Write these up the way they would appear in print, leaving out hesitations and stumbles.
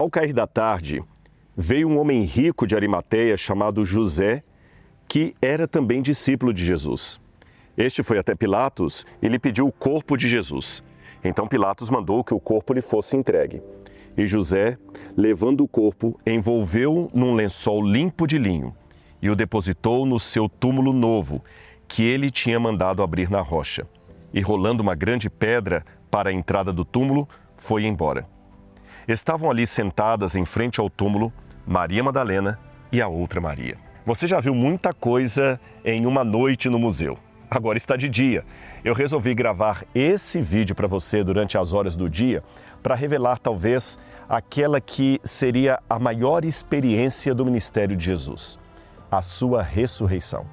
Ao cair da tarde, veio um homem rico de Arimateia chamado José, que era também discípulo de Jesus. Este foi até Pilatos e lhe pediu o corpo de Jesus. Então Pilatos mandou que o corpo lhe fosse entregue. E José, levando o corpo, envolveu-o num lençol limpo de linho e o depositou no seu túmulo novo, que ele tinha mandado abrir na rocha. E rolando uma grande pedra para a entrada do túmulo, foi embora. Estavam ali sentadas em frente ao túmulo Maria Madalena e a outra Maria. Você já viu muita coisa em uma noite no museu. Agora está de dia. Eu resolvi gravar esse vídeo para você durante as horas do dia para revelar talvez aquela que seria a maior experiência do ministério de Jesus, a sua ressurreição.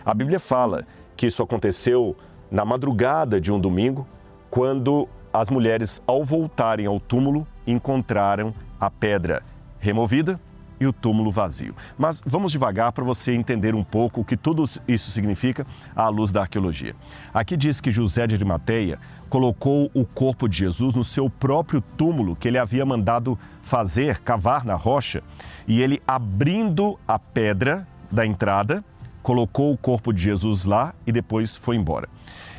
A Bíblia fala que isso aconteceu na madrugada de um domingo, quando as mulheres, ao voltarem ao túmulo, encontraram a pedra removida e o túmulo vazio. Mas vamos devagar para você entender um pouco o que tudo isso significa à luz da arqueologia. Aqui diz que José de Arimateia colocou o corpo de Jesus no seu próprio túmulo que ele havia mandado fazer, cavar na rocha, e ele, abrindo a pedra da entrada, colocou o corpo de Jesus lá e depois foi embora.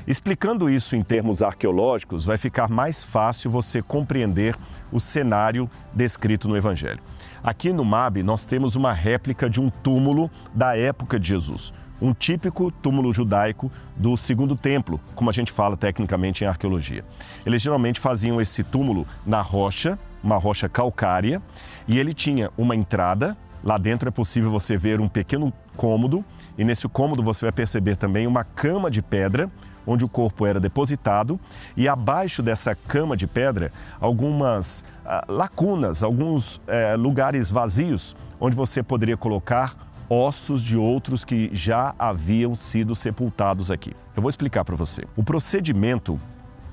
Explicando isso em termos arqueológicos, vai ficar mais fácil você compreender o cenário descrito no Evangelho. Aqui no MAB nós temos uma réplica de um túmulo da época de Jesus, um típico túmulo judaico do Segundo Templo, como a gente fala tecnicamente em arqueologia. Eles geralmente faziam esse túmulo na rocha, uma rocha calcária, e ele tinha uma entrada. Lá dentro é possível você ver um pequeno cômodo, e nesse cômodo você vai perceber também uma cama de pedra, onde o corpo era depositado, e abaixo dessa cama de pedra, algumas lacunas, alguns lugares vazios, onde você poderia colocar ossos de outros que já haviam sido sepultados aqui. Eu vou explicar para você. O procedimento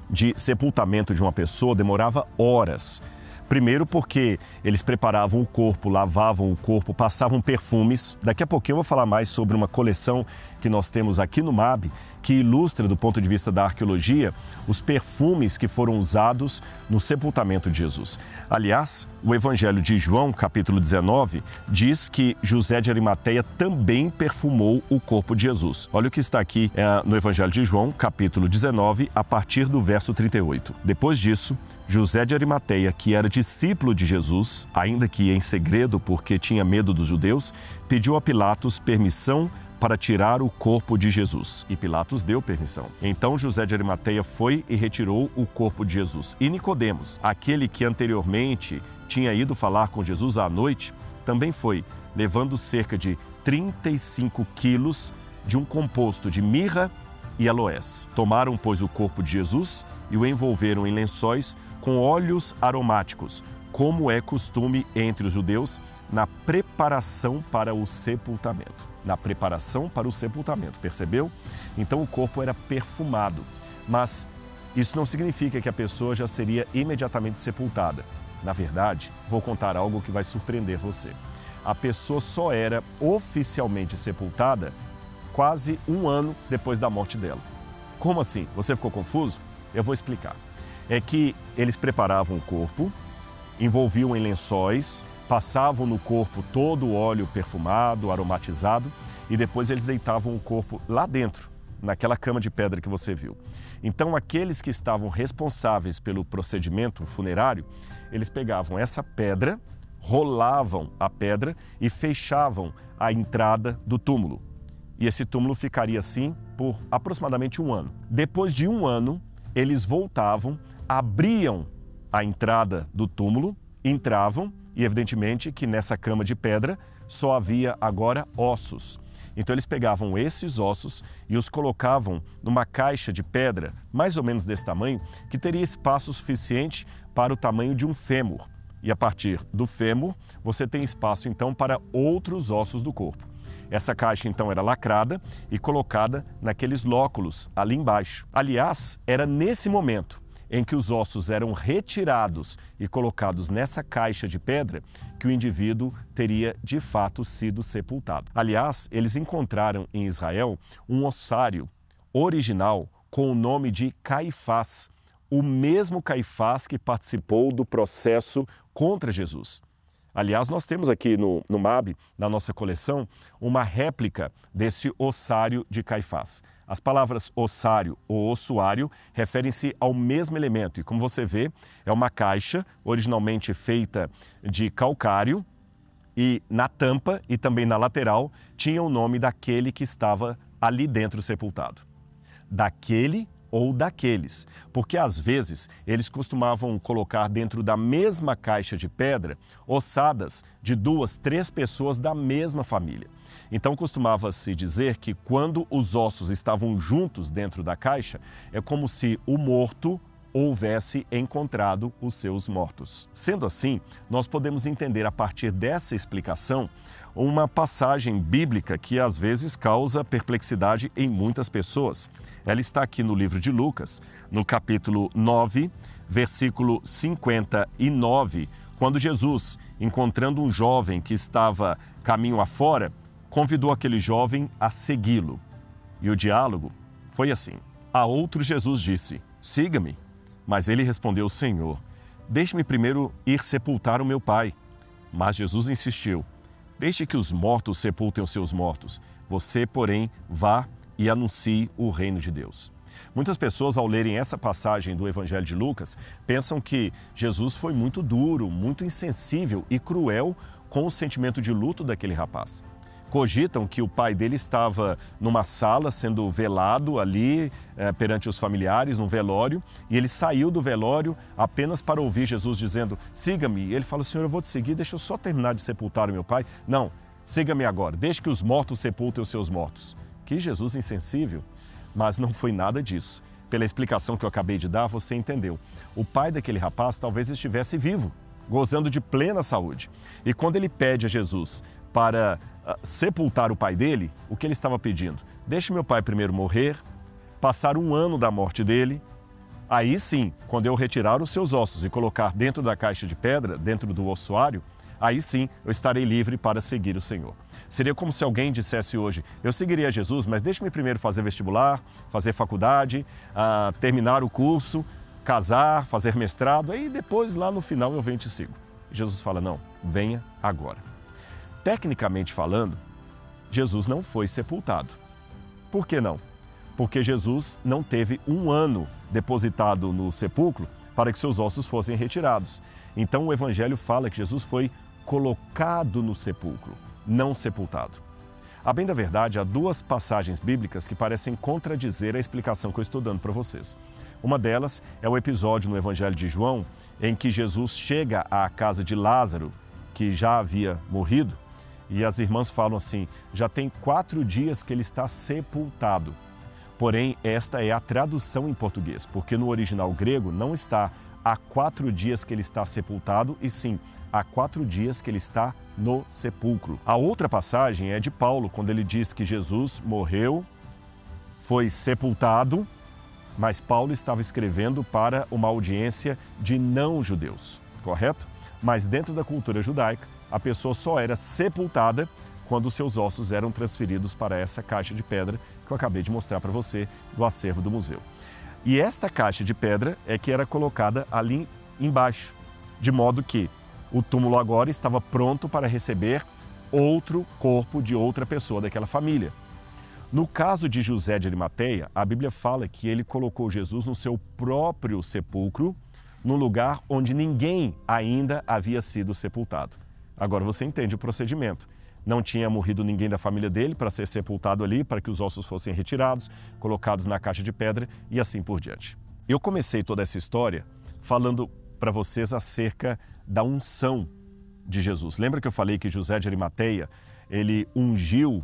de sepultamento de uma pessoa demorava horas. Primeiro porque eles preparavam o corpo, lavavam o corpo, passavam perfumes. Daqui a pouquinho eu vou falar mais sobre uma coleção que nós temos aqui no MAB, que ilustra, do ponto de vista da arqueologia, os perfumes que foram usados no sepultamento de Jesus. Aliás, o Evangelho de João, capítulo 19, diz que José de Arimateia também perfumou o corpo de Jesus. Olha o que está aqui no Evangelho de João, capítulo 19, a partir do verso 38. Depois disso, José de Arimateia, que era discípulo de Jesus, ainda que em segredo porque tinha medo dos judeus, pediu a Pilatos permissão para tirar o corpo de Jesus. E Pilatos deu permissão. Então José de Arimateia foi e retirou o corpo de Jesus. E Nicodemos, aquele que anteriormente tinha ido falar com Jesus à noite, também foi, levando cerca de 35 quilos de um composto de mirra e aloés. Tomaram, pois, o corpo de Jesus e o envolveram em lençóis com óleos aromáticos, como é costume entre os judeus, na preparação para o sepultamento. Na preparação para o sepultamento, percebeu? Então o corpo era perfumado, mas isso não significa que a pessoa já seria imediatamente sepultada. Na verdade, vou contar algo que vai surpreender você. A pessoa só era oficialmente sepultada quase um ano depois da morte dela. Como assim? Você ficou confuso? Eu vou explicar. É que eles preparavam o corpo, envolviam em lençóis, passavam no corpo todo o óleo perfumado, aromatizado, e depois eles deitavam o corpo lá dentro, naquela cama de pedra que você viu. Então, aqueles que estavam responsáveis pelo procedimento funerário, eles pegavam essa pedra, rolavam a pedra e fechavam a entrada do túmulo. E esse túmulo ficaria assim por aproximadamente um ano. Depois de um ano, eles voltavam, abriam a entrada do túmulo, entravam, e evidentemente que nessa cama de pedra só havia agora ossos. Então eles pegavam esses ossos e os colocavam numa caixa de pedra, mais ou menos desse tamanho, que teria espaço suficiente para o tamanho de um fêmur. E a partir do fêmur, você tem espaço então para outros ossos do corpo. Essa caixa então era lacrada e colocada naqueles lóculos ali embaixo. Aliás, era nesse momento em que os ossos eram retirados e colocados nessa caixa de pedra que o indivíduo teria de fato sido sepultado. Aliás, eles encontraram em Israel um ossário original com o nome de Caifás, o mesmo Caifás que participou do processo contra Jesus. Aliás, nós temos aqui no MAB, na nossa coleção, uma réplica desse ossário de Caifás. As palavras ossário ou ossuário referem-se ao mesmo elemento e, como você vê, é uma caixa originalmente feita de calcário e na tampa e também na lateral tinha o nome daquele que estava ali dentro sepultado. Daquele ou daqueles, porque às vezes eles costumavam colocar dentro da mesma caixa de pedra ossadas de 2, 3 pessoas da mesma família. Então costumava-se dizer que quando os ossos estavam juntos dentro da caixa, é como se o morto houvesse encontrado os seus mortos. Sendo assim, nós podemos entender a partir dessa explicação uma passagem bíblica que às vezes causa perplexidade em muitas pessoas. Ela está aqui no livro de Lucas, no capítulo 9, versículo 59, quando Jesus, encontrando um jovem que estava caminho afora, convidou aquele jovem a segui-lo. E o diálogo foi assim. A outro Jesus disse: "Siga-me." Mas ele respondeu: "Senhor, deixe-me primeiro ir sepultar o meu pai." Mas Jesus insistiu: "Deixe que os mortos sepultem os seus mortos. Você, porém, vá e anuncie o reino de Deus." Muitas pessoas, ao lerem essa passagem do Evangelho de Lucas, pensam que Jesus foi muito duro, muito insensível e cruel com o sentimento de luto daquele rapaz. Cogitam que o pai dele estava numa sala sendo velado ali perante os familiares, num velório, e ele saiu do velório apenas para ouvir Jesus dizendo: "Siga-me." E ele fala: "Senhor, eu vou te seguir, deixa eu só terminar de sepultar o meu pai." "Não, siga-me agora, deixe que os mortos sepultem os seus mortos." Que Jesus insensível! Mas não foi nada disso. Pela explicação que eu acabei de dar, você entendeu. O pai daquele rapaz talvez estivesse vivo, gozando de plena saúde. E quando ele pede a Jesus para sepultar o pai dele, o que ele estava pedindo? Deixe meu pai primeiro morrer, passar 1 ano da morte dele, aí sim, quando eu retirar os seus ossos e colocar dentro da caixa de pedra, dentro do ossuário, aí sim eu estarei livre para seguir o Senhor. Seria como se alguém dissesse hoje: eu seguiria Jesus, mas deixe-me primeiro fazer vestibular, fazer faculdade, terminar o curso, casar, fazer mestrado, aí depois lá no final eu venho e te sigo. Jesus fala: não, venha agora. Tecnicamente falando, Jesus não foi sepultado. Por que não? Porque Jesus não teve 1 ano depositado no sepulcro para que seus ossos fossem retirados. Então o Evangelho fala que Jesus foi colocado no sepulcro, não sepultado. A bem da verdade, há 2 passagens bíblicas que parecem contradizer a explicação que eu estou dando para vocês. Uma delas é o episódio no Evangelho de João, em que Jesus chega à casa de Lázaro, que já havia morrido, e as irmãs falam assim: já tem 4 dias que ele está sepultado. Porém, esta é a tradução em português, porque no original grego não está há 4 dias que ele está sepultado, e sim, há 4 dias que ele está no sepulcro. A outra passagem é de Paulo, quando ele diz que Jesus morreu, foi sepultado, mas Paulo estava escrevendo para uma audiência de não-judeus, correto? Mas dentro da cultura judaica, a pessoa só era sepultada quando seus ossos eram transferidos para essa caixa de pedra que eu acabei de mostrar para você do acervo do museu. E esta caixa de pedra é que era colocada ali embaixo, de modo que o túmulo agora estava pronto para receber outro corpo de outra pessoa daquela família. No caso de José de Arimateia, a Bíblia fala que ele colocou Jesus no seu próprio sepulcro, num lugar onde ninguém ainda havia sido sepultado. Agora você entende o procedimento. Não tinha morrido ninguém da família dele para ser sepultado ali, para que os ossos fossem retirados, colocados na caixa de pedra e assim por diante. Eu comecei toda essa história falando para vocês acerca da unção de Jesus. Lembra que eu falei que José de Arimateia, ele ungiu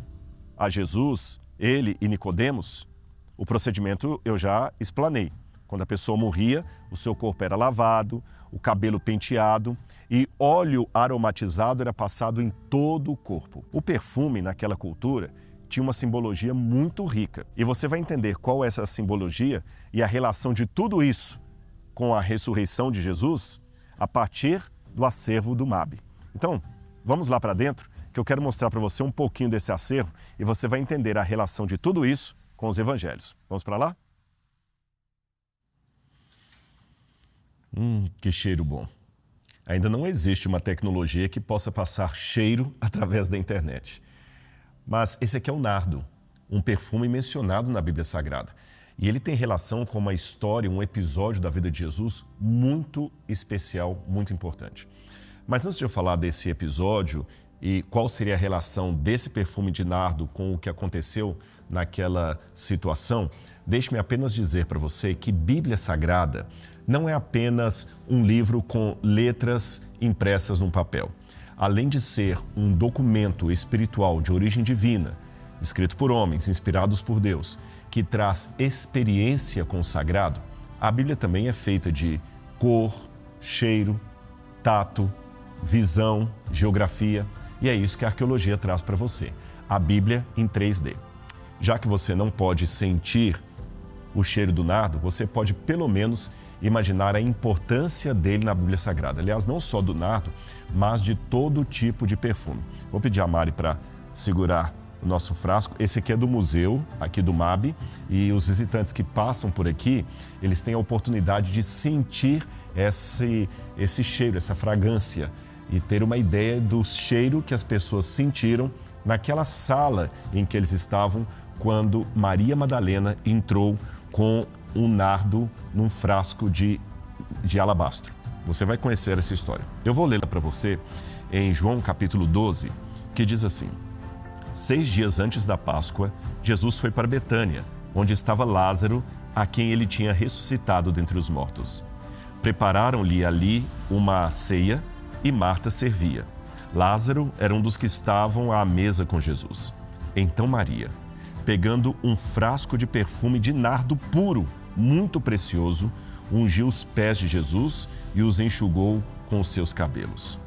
a Jesus, ele e Nicodemos? O procedimento eu já explanei. Quando a pessoa morria, o seu corpo era lavado, o cabelo penteado e óleo aromatizado era passado em todo o corpo. O perfume, naquela cultura, tinha uma simbologia muito rica. E você vai entender qual é essa simbologia e a relação de tudo isso com a ressurreição de Jesus a partir do acervo do MAB. Então, vamos lá para dentro, que eu quero mostrar para você um pouquinho desse acervo e você vai entender a relação de tudo isso com os evangelhos. Vamos para lá? Que cheiro bom. Ainda não existe uma tecnologia que possa passar cheiro através da internet. Mas esse aqui é o nardo, um perfume mencionado na Bíblia Sagrada. E ele tem relação com uma história, um episódio da vida de Jesus muito especial, muito importante. Mas antes de eu falar desse episódio e qual seria a relação desse perfume de nardo com o que aconteceu naquela situação, deixe-me apenas dizer para você que Bíblia Sagrada não é apenas um livro com letras impressas num papel. Além de ser um documento espiritual de origem divina, escrito por homens, inspirados por Deus, que traz experiência com o sagrado, a Bíblia também é feita de cor, cheiro, tato, visão, geografia, e é isso que a arqueologia traz para você. A Bíblia em 3D. Já que você não pode sentir o cheiro do nardo, você pode pelo menos imaginar a importância dele na Bíblia Sagrada. Aliás, não só do nardo, mas de todo tipo de perfume. Vou pedir a Mari para segurar o nosso frasco. Esse aqui é do museu, aqui do MAB, e os visitantes que passam por aqui, eles têm a oportunidade de sentir esse cheiro, essa fragrância, e ter uma ideia do cheiro que as pessoas sentiram naquela sala em que eles estavam quando Maria Madalena entrou com um nardo num frasco de alabastro. Você vai conhecer essa história. Eu vou lê-la para você em João capítulo 12, que diz assim: 6 dias antes da Páscoa, Jesus foi para Betânia, onde estava Lázaro, a quem ele tinha ressuscitado dentre os mortos. Prepararam-lhe ali uma ceia e Marta servia. Lázaro era um dos que estavam à mesa com Jesus. Então Maria, pegando um frasco de perfume de nardo puro, muito precioso, ungiu os pés de Jesus e os enxugou com os seus cabelos.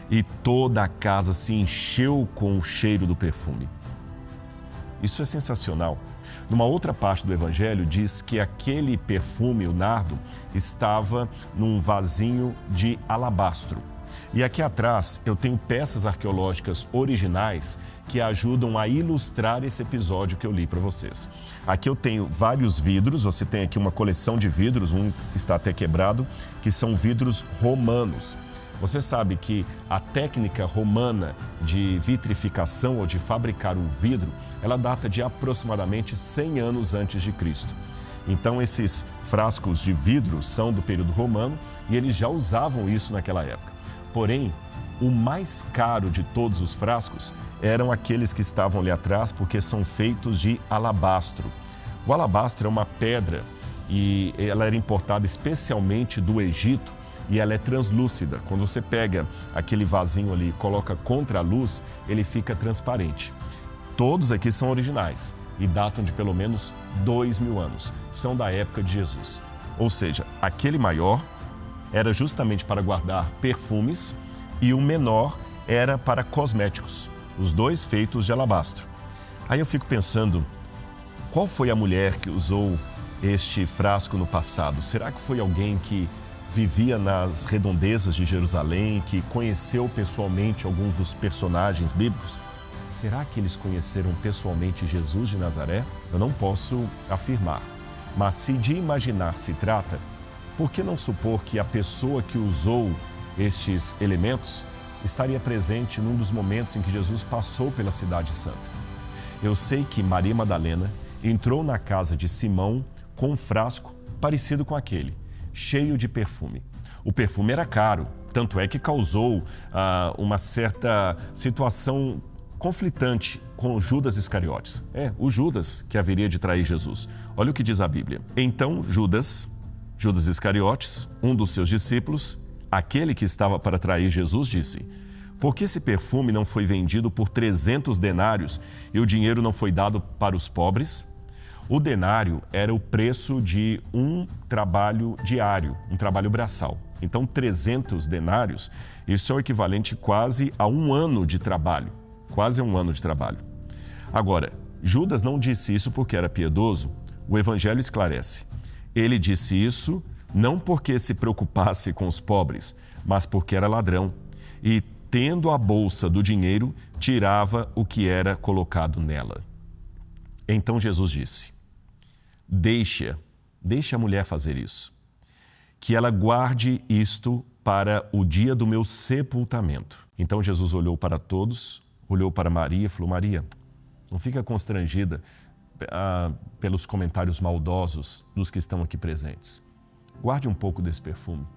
E toda a casa se encheu com o cheiro do perfume. Isso é sensacional. Numa outra parte do Evangelho diz que aquele perfume, o nardo, estava num vasinho de alabastro. E aqui atrás eu tenho peças arqueológicas originais que ajudam a ilustrar esse episódio que eu li para vocês. Aqui eu tenho vários vidros, você tem aqui uma coleção de vidros, um está até quebrado, que são vidros romanos. Você sabe que a técnica romana de vitrificação ou de fabricar o vidro, ela data de aproximadamente 100 anos antes de Cristo. Então esses frascos de vidro são do período romano e eles já usavam isso naquela época. Porém, o mais caro de todos os frascos eram aqueles que estavam ali atrás, porque são feitos de alabastro. O alabastro é uma pedra e ela era importada especialmente do Egito e ela é translúcida. Quando você pega aquele vasinho ali e coloca contra a luz, ele fica transparente. Todos aqui são originais e datam de pelo menos 2000 anos. São da época de Jesus. Ou seja, aquele maior era justamente para guardar perfumes e o menor era para cosméticos, os dois feitos de alabastro. Aí eu fico pensando, qual foi a mulher que usou este frasco no passado? Será que foi alguém que vivia nas redondezas de Jerusalém, que conheceu pessoalmente alguns dos personagens bíblicos? Será que eles conheceram pessoalmente Jesus de Nazaré? Eu não posso afirmar, mas se de imaginar se trata, por que não supor que a pessoa que usou estes elementos estaria presente num dos momentos em que Jesus passou pela Cidade Santa? Eu sei que Maria Madalena entrou na casa de Simão com um frasco parecido com aquele, cheio de perfume. O perfume era caro, tanto é que causou uma certa situação conflitante com Judas Iscariotes. O Judas que haveria de trair Jesus. Olha o que diz a Bíblia. Então Judas Iscariotes, um dos seus discípulos, aquele que estava para trair Jesus, disse: por que esse perfume não foi vendido por 300 denários e o dinheiro não foi dado para os pobres? O denário era o preço de um trabalho diário, um trabalho braçal. Então, 300 denários, isso é o equivalente quase a um ano de trabalho. Quase a um ano de trabalho. Agora, Judas não disse isso porque era piedoso. O Evangelho esclarece. Ele disse isso não porque se preocupasse com os pobres, mas porque era ladrão. E, tendo a bolsa do dinheiro, tirava o que era colocado nela. Então Jesus disse: deixe a mulher fazer isso. que ela guarde isto para o dia do meu sepultamento. Então Jesus olhou para todos, olhou para Maria e falou: Maria, não fica constrangida pelos comentários maldosos dos que estão aqui presentes. Guarde um pouco desse perfume.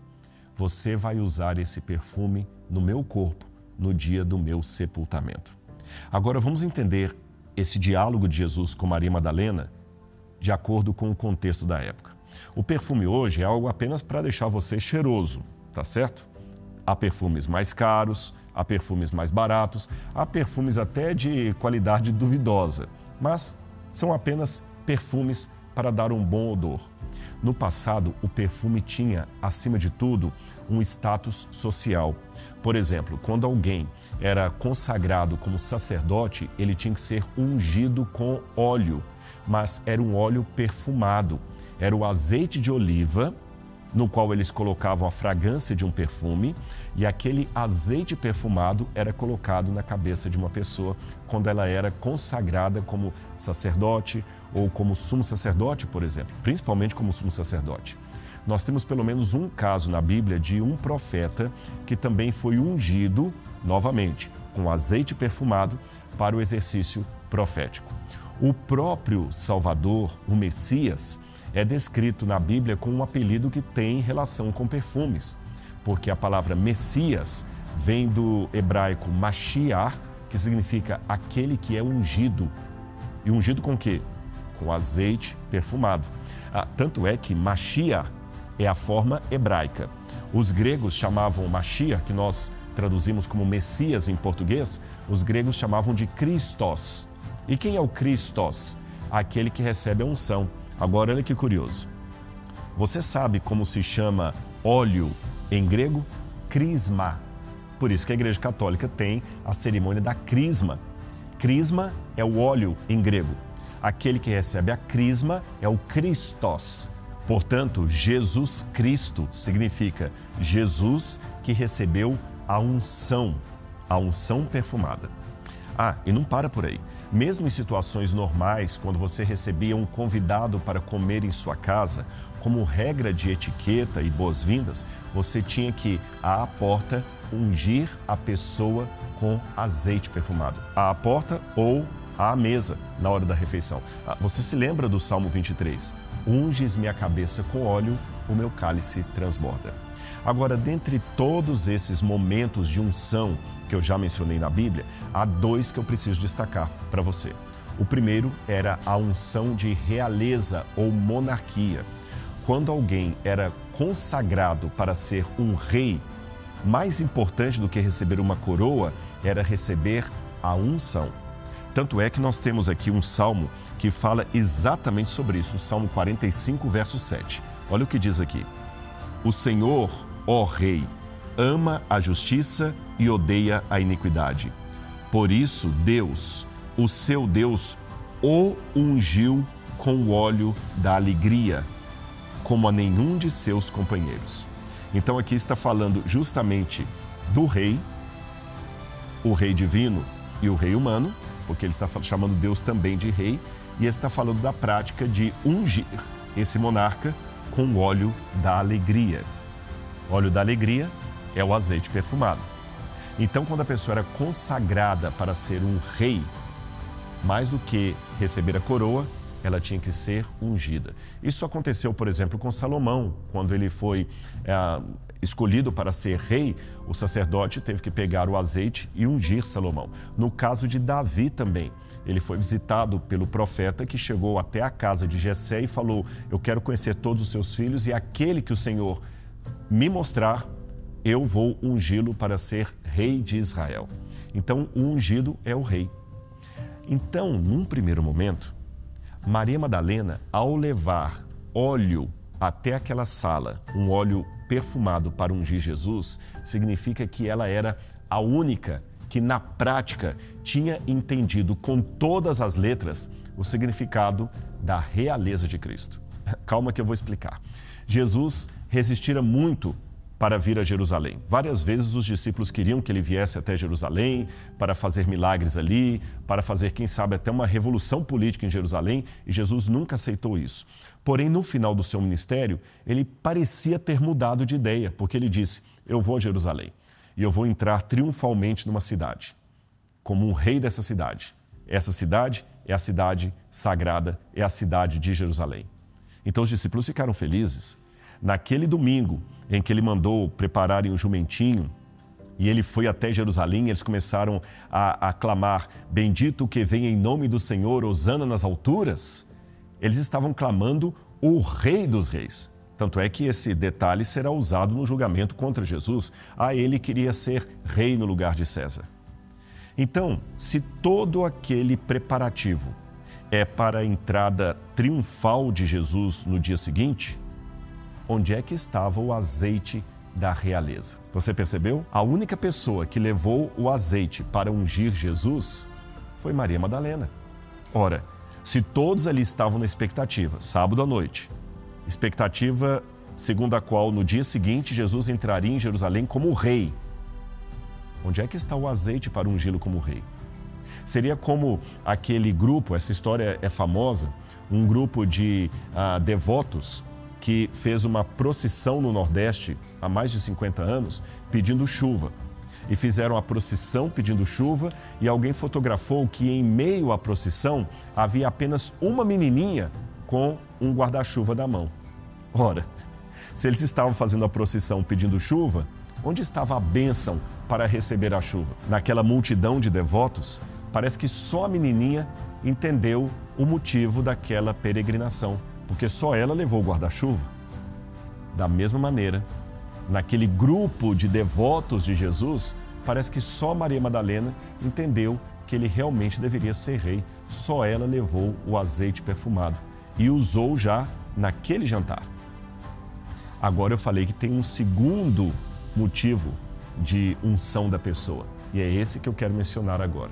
Você vai usar esse perfume no meu corpo no dia do meu sepultamento. Agora vamos entender esse diálogo de Jesus com Maria Madalena de acordo com o contexto da época. O perfume hoje é algo apenas para deixar você cheiroso, tá certo? Há perfumes mais caros, há perfumes mais baratos, há perfumes até de qualidade duvidosa, mas são apenas perfumes para dar um bom odor. No passado, o perfume tinha, acima de tudo, um status social. Por exemplo, quando alguém era consagrado como sacerdote, ele tinha que ser ungido com óleo, mas era um óleo perfumado. Era o azeite de oliva, no qual eles colocavam a fragrância de um perfume, e aquele azeite perfumado era colocado na cabeça de uma pessoa quando ela era consagrada como sacerdote ou como sumo sacerdote, por exemplo, principalmente como sumo sacerdote. Nós temos pelo menos um caso na Bíblia de um profeta que também foi ungido, novamente, com azeite perfumado para o exercício profético. O próprio Salvador, o Messias, é descrito na Bíblia com um apelido que tem relação com perfumes, porque a palavra Messias vem do hebraico Mashiach, que significa aquele que é ungido. E ungido com o quê? Com azeite perfumado. Tanto é que Mashiach é a forma hebraica. Os gregos chamavam Mashiach, que nós traduzimos como Messias em português, os gregos chamavam de Christos. E quem é o Christos? Aquele que recebe a unção. Agora, olha que curioso. Você sabe como se chama óleo em grego? Crisma. Por isso que a Igreja Católica tem a cerimônia da crisma. Crisma é o óleo em grego. Aquele que recebe a crisma é o Christos. Portanto, Jesus Cristo significa Jesus que recebeu a unção perfumada. E não para por aí. Mesmo em situações normais, quando você recebia um convidado para comer em sua casa, como regra de etiqueta e boas-vindas, você tinha que, à porta, ungir a pessoa com azeite perfumado. À porta ou à mesa, na hora da refeição. Você se lembra do Salmo 23? Unges minha cabeça com óleo, o meu cálice transborda. Agora, dentre todos esses momentos de unção que eu já mencionei na Bíblia, há dois que eu preciso destacar para você. O primeiro era a unção de realeza ou monarquia. Quando alguém era consagrado para ser um rei, mais importante do que receber uma coroa era receber a unção. Tanto é que nós temos aqui um salmo que fala exatamente sobre isso, o Salmo 45, verso 7. Olha o que diz aqui. O Senhor, ó Rei, ama a justiça e odeia a iniquidade. Por isso, Deus, o seu Deus, o ungiu com o óleo da alegria, como a nenhum de seus companheiros. Então aqui está falando justamente do rei, o rei divino e o rei humano, porque ele está chamando Deus também de rei, e ele está falando da prática de ungir esse monarca com o óleo da alegria. Óleo da alegria é o azeite perfumado. Então, quando a pessoa era consagrada para ser um rei, mais do que receber a coroa, ela tinha que ser ungida. Isso aconteceu, por exemplo, com Salomão. Quando ele foi escolhido para ser rei, o sacerdote teve que pegar o azeite e ungir Salomão. No caso de Davi também, ele foi visitado pelo profeta que chegou até a casa de Jessé e falou: eu quero conhecer todos os seus filhos e aquele que o Senhor me mostrar, eu vou ungí-lo para ser rei de Israel. Então, o ungido é o rei. Então, num primeiro momento, Maria Madalena, ao levar óleo até aquela sala, um óleo perfumado para ungir Jesus, significa que ela era a única que, na prática, tinha entendido com todas as letras o significado da realeza de Cristo. Calma que eu vou explicar. Jesus resistira muito para vir a Jerusalém. Várias vezes os discípulos queriam que ele viesse até Jerusalém para fazer milagres ali, para fazer, quem sabe, até uma revolução política em Jerusalém, e Jesus nunca aceitou isso. Porém, no final do seu ministério, ele parecia ter mudado de ideia, porque ele disse: eu vou a Jerusalém e eu vou entrar triunfalmente numa cidade, como um rei dessa cidade. Essa cidade é a cidade sagrada, é a cidade de Jerusalém. Então os discípulos ficaram felizes. Naquele domingo em que ele mandou prepararem o jumentinho e ele foi até Jerusalém, eles começaram a clamar: bendito que vem em nome do Senhor, hosana nas alturas. Eles estavam clamando o Rei dos Reis. Tanto é que esse detalhe será usado no julgamento contra Jesus. Ele queria ser rei no lugar de César. Então, se todo aquele preparativo é para a entrada triunfal de Jesus no dia seguinte, onde é que estava o azeite da realeza? Você percebeu? A única pessoa que levou o azeite para ungir Jesus foi Maria Madalena. Ora, se todos ali estavam na expectativa, sábado à noite, expectativa segundo a qual no dia seguinte Jesus entraria em Jerusalém como rei, onde é que está o azeite para ungí-lo como rei? Seria como aquele grupo, essa história é famosa, um grupo de devotos que fez uma procissão no Nordeste há mais de 50 anos pedindo chuva. E fizeram a procissão pedindo chuva e alguém fotografou que em meio à procissão havia apenas uma menininha com um guarda-chuva na mão. Ora, se eles estavam fazendo a procissão pedindo chuva, onde estava a bênção para receber a chuva? Naquela multidão de devotos, parece que só a menininha entendeu o motivo daquela peregrinação, porque só ela levou o guarda-chuva. Da mesma maneira, naquele grupo de devotos de Jesus, parece que só Maria Madalena entendeu que ele realmente deveria ser rei. Só ela levou o azeite perfumado e usou já naquele jantar. Agora eu falei que tem um segundo motivo de unção da pessoa, e é esse que eu quero mencionar agora.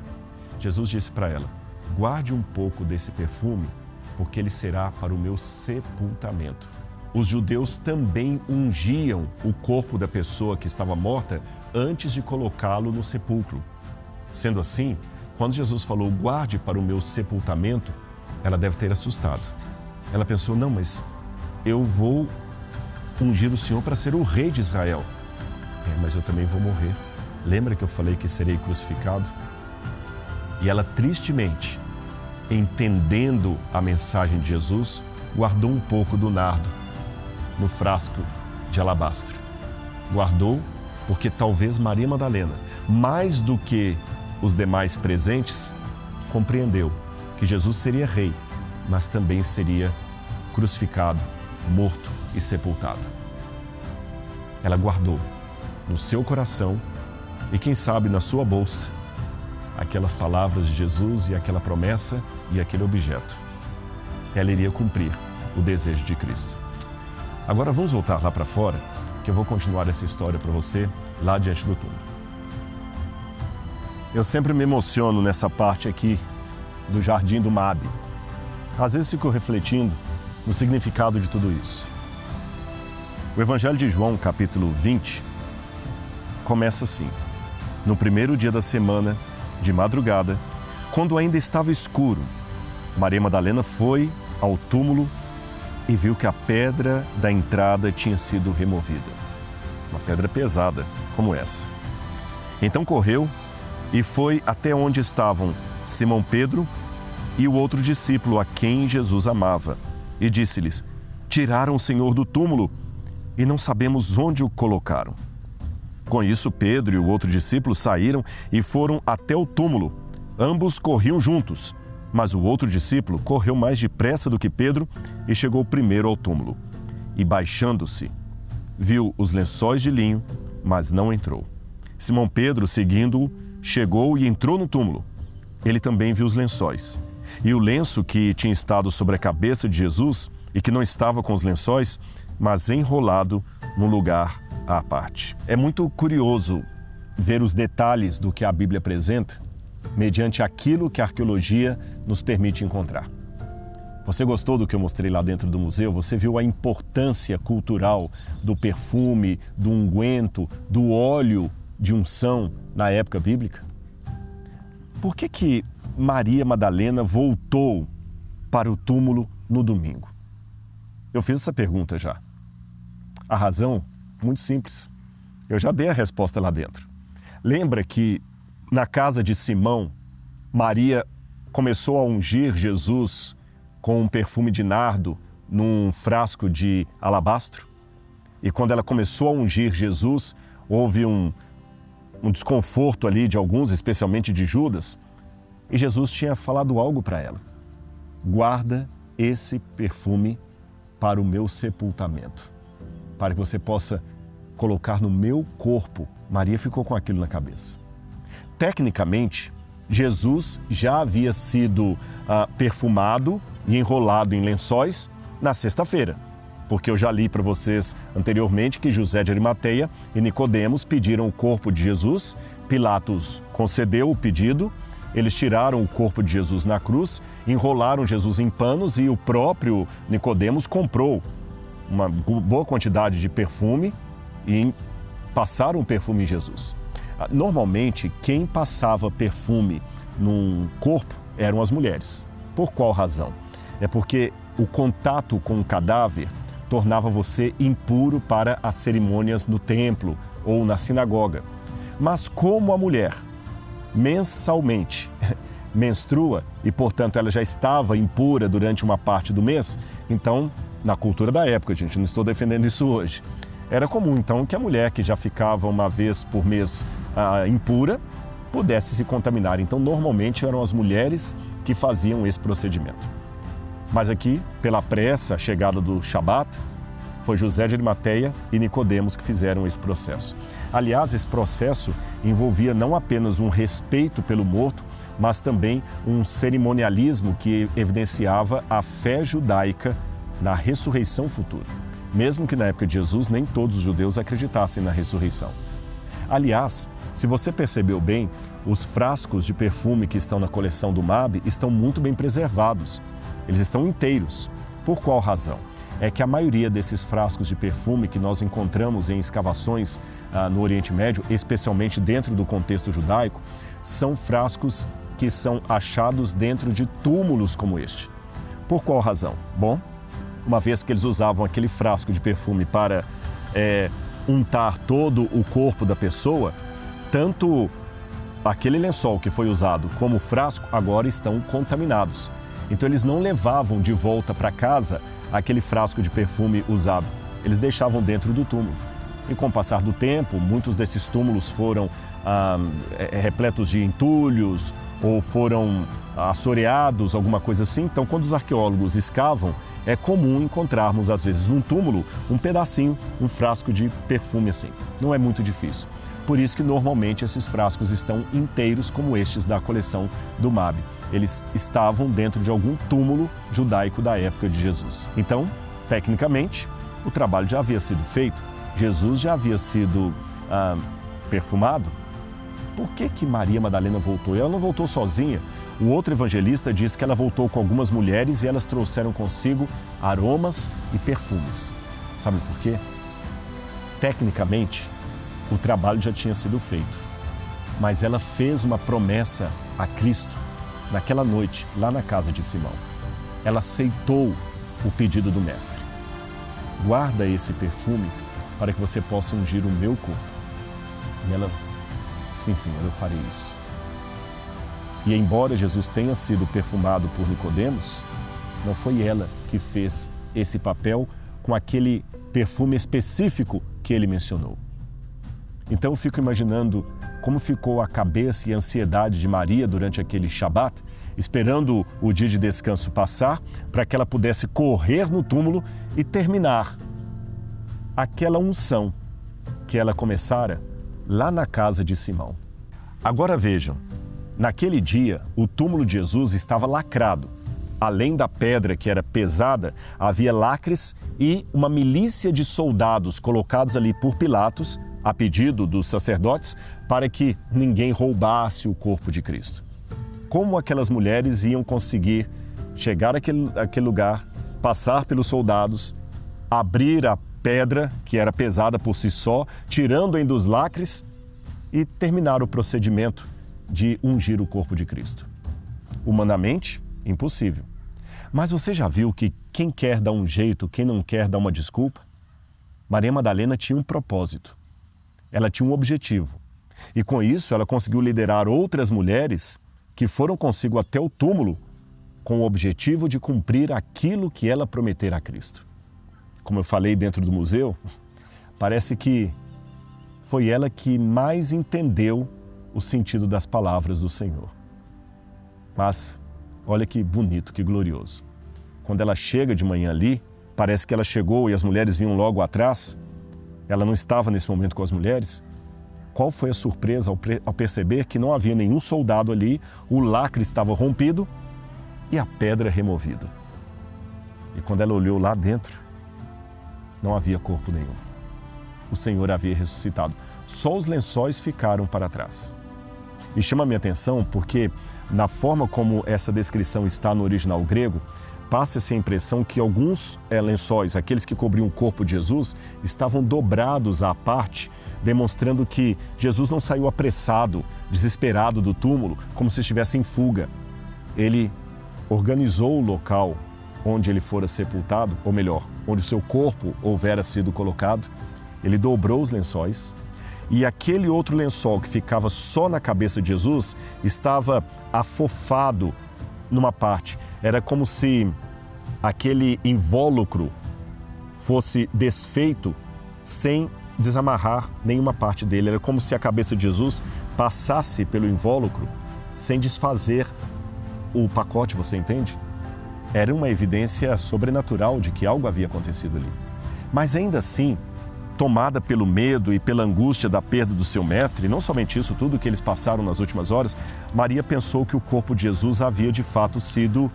Jesus disse para ela: guarde um pouco desse perfume, porque ele será para o meu sepultamento. Os judeus também ungiam o corpo da pessoa que estava morta antes de colocá-lo no sepulcro. Sendo assim, quando Jesus falou: guarde para o meu sepultamento, ela deve ter assustado. Ela pensou: não, mas eu vou ungir o Senhor para ser o rei de Israel. Mas eu também vou morrer. Lembra que eu falei que serei crucificado? E ela, tristemente, entendendo a mensagem de Jesus, guardou um pouco do nardo no frasco de alabastro. Guardou porque talvez Maria Madalena, mais do que os demais presentes, compreendeu que Jesus seria rei, mas também seria crucificado, morto e sepultado. Ela guardou no seu coração e, quem sabe, na sua bolsa, aquelas palavras de Jesus e aquela promessa e aquele objeto. Ela iria cumprir o desejo de Cristo. Agora vamos voltar lá para fora, que eu vou continuar essa história para você lá diante do túmulo. Eu sempre me emociono nessa parte aqui do Jardim do Mabe. Às vezes fico refletindo no significado de tudo isso. O Evangelho de João, capítulo 20, começa assim: no primeiro dia da semana, de madrugada, quando ainda estava escuro, Maria Madalena foi ao túmulo e viu que a pedra da entrada tinha sido removida. Uma pedra pesada como essa. Então correu e foi até onde estavam Simão Pedro e o outro discípulo a quem Jesus amava, e disse-lhes: tiraram o Senhor do túmulo e não sabemos onde o colocaram. Com isso, Pedro e o outro discípulo saíram e foram até o túmulo. Ambos corriam juntos, mas o outro discípulo correu mais depressa do que Pedro e chegou primeiro ao túmulo. E, baixando-se, viu os lençóis de linho, mas não entrou. Simão Pedro, seguindo-o, chegou e entrou no túmulo. Ele também viu os lençóis. E o lenço que tinha estado sobre a cabeça de Jesus e que não estava com os lençóis, mas enrolado num lugar à parte. É muito curioso ver os detalhes do que a Bíblia apresenta mediante aquilo que a arqueologia nos permite encontrar. Você gostou do que eu mostrei lá dentro do museu? Você viu a importância cultural do perfume, do unguento, do óleo de unção na época bíblica? Por que Maria Madalena voltou para o túmulo no domingo? Eu fiz essa pergunta já. A razão, muito simples. Eu já dei a resposta lá dentro. Lembra que na casa de Simão, Maria começou a ungir Jesus com um perfume de nardo num frasco de alabastro? E quando ela começou a ungir Jesus, houve um desconforto ali de alguns, especialmente de Judas, e Jesus tinha falado algo para ela. Guarda esse perfume para o meu sepultamento, para que você possa colocar no meu corpo. Maria ficou com aquilo na cabeça. Tecnicamente, Jesus já havia sido perfumado e enrolado em lençóis na sexta-feira, porque eu já li para vocês anteriormente que José de Arimateia e Nicodemos pediram o corpo de Jesus, Pilatos concedeu o pedido, eles tiraram o corpo de Jesus na cruz, enrolaram Jesus em panos e o próprio Nicodemos comprou uma boa quantidade de perfume e passaram o perfume em Jesus. Normalmente, quem passava perfume num corpo eram as mulheres. Por qual razão? É porque o contato com o cadáver tornava você impuro para as cerimônias no templo ou na sinagoga. Mas como a mulher mensalmente menstrua e, portanto, ela já estava impura durante uma parte do mês, então, na cultura da época, gente, não estou defendendo isso hoje, era comum, então, que a mulher que já ficava uma vez por mês impura pudesse se contaminar. Então, normalmente, eram as mulheres que faziam esse procedimento. Mas aqui, pela pressa, a chegada do Shabat, foi José de Arimateia e Nicodemos que fizeram esse processo. Aliás, esse processo envolvia não apenas um respeito pelo morto, mas também um cerimonialismo que evidenciava a fé judaica na ressurreição futura. Mesmo que na época de Jesus nem todos os judeus acreditassem na ressurreição. Aliás, se você percebeu bem, os frascos de perfume que estão na coleção do MAB estão muito bem preservados. Eles estão inteiros. Por qual razão? É que a maioria desses frascos de perfume que nós encontramos em escavações no Oriente Médio, especialmente dentro do contexto judaico, são frascos que são achados dentro de túmulos como este. Por qual razão? Bom, uma vez que eles usavam aquele frasco de perfume para untar todo o corpo da pessoa, tanto aquele lençol que foi usado como o frasco agora estão contaminados. Então eles não levavam de volta para casa aquele frasco de perfume usado. Eles deixavam dentro do túmulo. E com o passar do tempo, muitos desses túmulos foram repletos de entulhos ou foram assoreados, alguma coisa assim. Então, quando os arqueólogos escavam, é comum encontrarmos, às vezes, num túmulo, um pedacinho, um frasco de perfume assim. Não é muito difícil. Por isso que, normalmente, esses frascos estão inteiros, como estes da coleção do MAB. Eles estavam dentro de algum túmulo judaico da época de Jesus. Então, tecnicamente, o trabalho já havia sido feito. Jesus já havia sido perfumado. Por que Maria Madalena voltou? Ela não voltou sozinha. O outro evangelista diz que ela voltou com algumas mulheres e elas trouxeram consigo aromas e perfumes. Sabe por quê? Tecnicamente, o trabalho já tinha sido feito. Mas ela fez uma promessa a Cristo naquela noite, lá na casa de Simão. Ela aceitou o pedido do Mestre. Guarda esse perfume para que você possa ungir o meu corpo. E ela, sim, Senhor, eu farei isso. E embora Jesus tenha sido perfumado por Nicodemos, não foi ela que fez esse papel com aquele perfume específico que ele mencionou. Então eu fico imaginando como ficou a cabeça e a ansiedade de Maria durante aquele Shabat, esperando o dia de descanso passar para que ela pudesse correr no túmulo e terminar aquela unção que ela começara lá na casa de Simão. Agora vejam, naquele dia o túmulo de Jesus estava lacrado. Além da pedra que era pesada, havia lacres e uma milícia de soldados colocados ali por Pilatos, a pedido dos sacerdotes, para que ninguém roubasse o corpo de Cristo. Como aquelas mulheres iam conseguir chegar àquele lugar, passar pelos soldados, abrir a pedra, que era pesada por si só, tirando ainda os lacres e terminar o procedimento de ungir o corpo de Cristo. Humanamente, impossível. Mas você já viu que quem quer dar um jeito, quem não quer dar uma desculpa? Maria Madalena tinha um propósito. Ela tinha um objetivo. E com isso, ela conseguiu liderar outras mulheres que foram consigo até o túmulo com o objetivo de cumprir aquilo que ela prometera a Cristo. Como eu falei dentro do museu, parece que foi ela que mais entendeu o sentido das palavras do Senhor. Mas olha que bonito, que glorioso. Quando ela chega de manhã ali, parece que ela chegou e as mulheres vinham logo atrás. Ela não estava nesse momento com as mulheres. Qual foi a surpresa ao perceber que não havia nenhum soldado ali, o lacre estava rompido e a pedra removida. E quando ela olhou lá dentro, não havia corpo nenhum. O Senhor havia ressuscitado. Só os lençóis ficaram para trás. E chama a minha atenção porque, na forma como essa descrição está no original grego, passa-se a impressão que alguns lençóis, aqueles que cobriam o corpo de Jesus, estavam dobrados à parte, demonstrando que Jesus não saiu apressado, desesperado do túmulo, como se estivesse em fuga. Ele organizou o local onde ele fora sepultado, ou melhor, onde o seu corpo houvera sido colocado. Ele dobrou os lençóis e aquele outro lençol que ficava só na cabeça de Jesus estava afofado numa parte. Era como se aquele invólucro fosse desfeito sem desamarrar nenhuma parte dele. Era como se a cabeça de Jesus passasse pelo invólucro sem desfazer o pacote, você entende? Era uma evidência sobrenatural de que algo havia acontecido ali. Mas ainda assim, tomada pelo medo e pela angústia da perda do seu mestre, e não somente isso, tudo que eles passaram nas últimas horas, Maria pensou que o corpo de Jesus havia de fato sido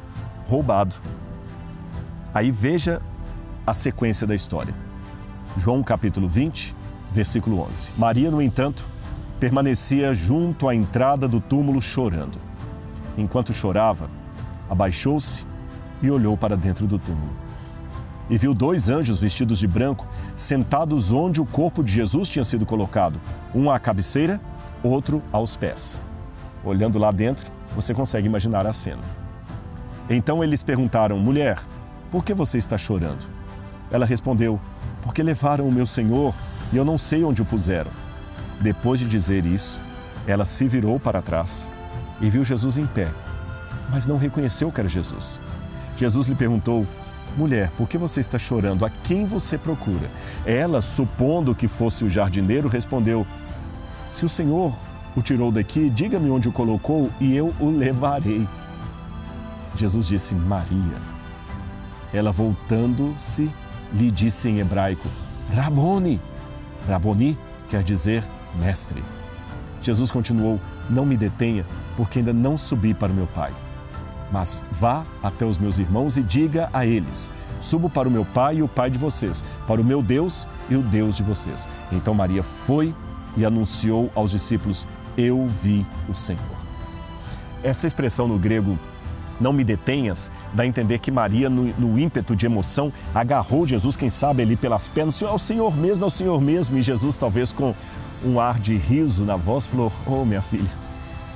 roubado. Aí veja a sequência da história. João capítulo 20, versículo 11. Maria, no entanto, permanecia junto à entrada do túmulo chorando. Enquanto chorava, abaixou-se e olhou para dentro do túmulo. E viu 2 anjos vestidos de branco, sentados onde o corpo de Jesus tinha sido colocado, um à cabeceira, outro aos pés. Olhando lá dentro, você consegue imaginar a cena. Então eles perguntaram: mulher, por que você está chorando? Ela respondeu: porque levaram o meu Senhor e eu não sei onde o puseram. Depois de dizer isso, ela se virou para trás e viu Jesus em pé, mas não reconheceu que era Jesus. Jesus lhe perguntou: mulher, por que você está chorando? A quem você procura? Ela, supondo que fosse o jardineiro, respondeu: se o Senhor o tirou daqui, diga-me onde o colocou e eu o levarei. Jesus disse: Maria. Ela, voltando-se, lhe disse em hebraico: Raboni. Raboni quer dizer mestre. Jesus continuou: não me detenha, porque ainda não subi para o meu Pai. Mas vá até os meus irmãos e diga a eles: subo para o meu Pai e o Pai de vocês, para o meu Deus e o Deus de vocês. Então Maria foi e anunciou aos discípulos: eu vi o Senhor. Essa expressão no grego, não me detenhas, dá a entender que Maria, no ímpeto de emoção, agarrou Jesus, quem sabe ali pelas pernas: é o Senhor mesmo, é o Senhor mesmo. E Jesus, talvez com um ar de riso na voz, falou: oh, minha filha,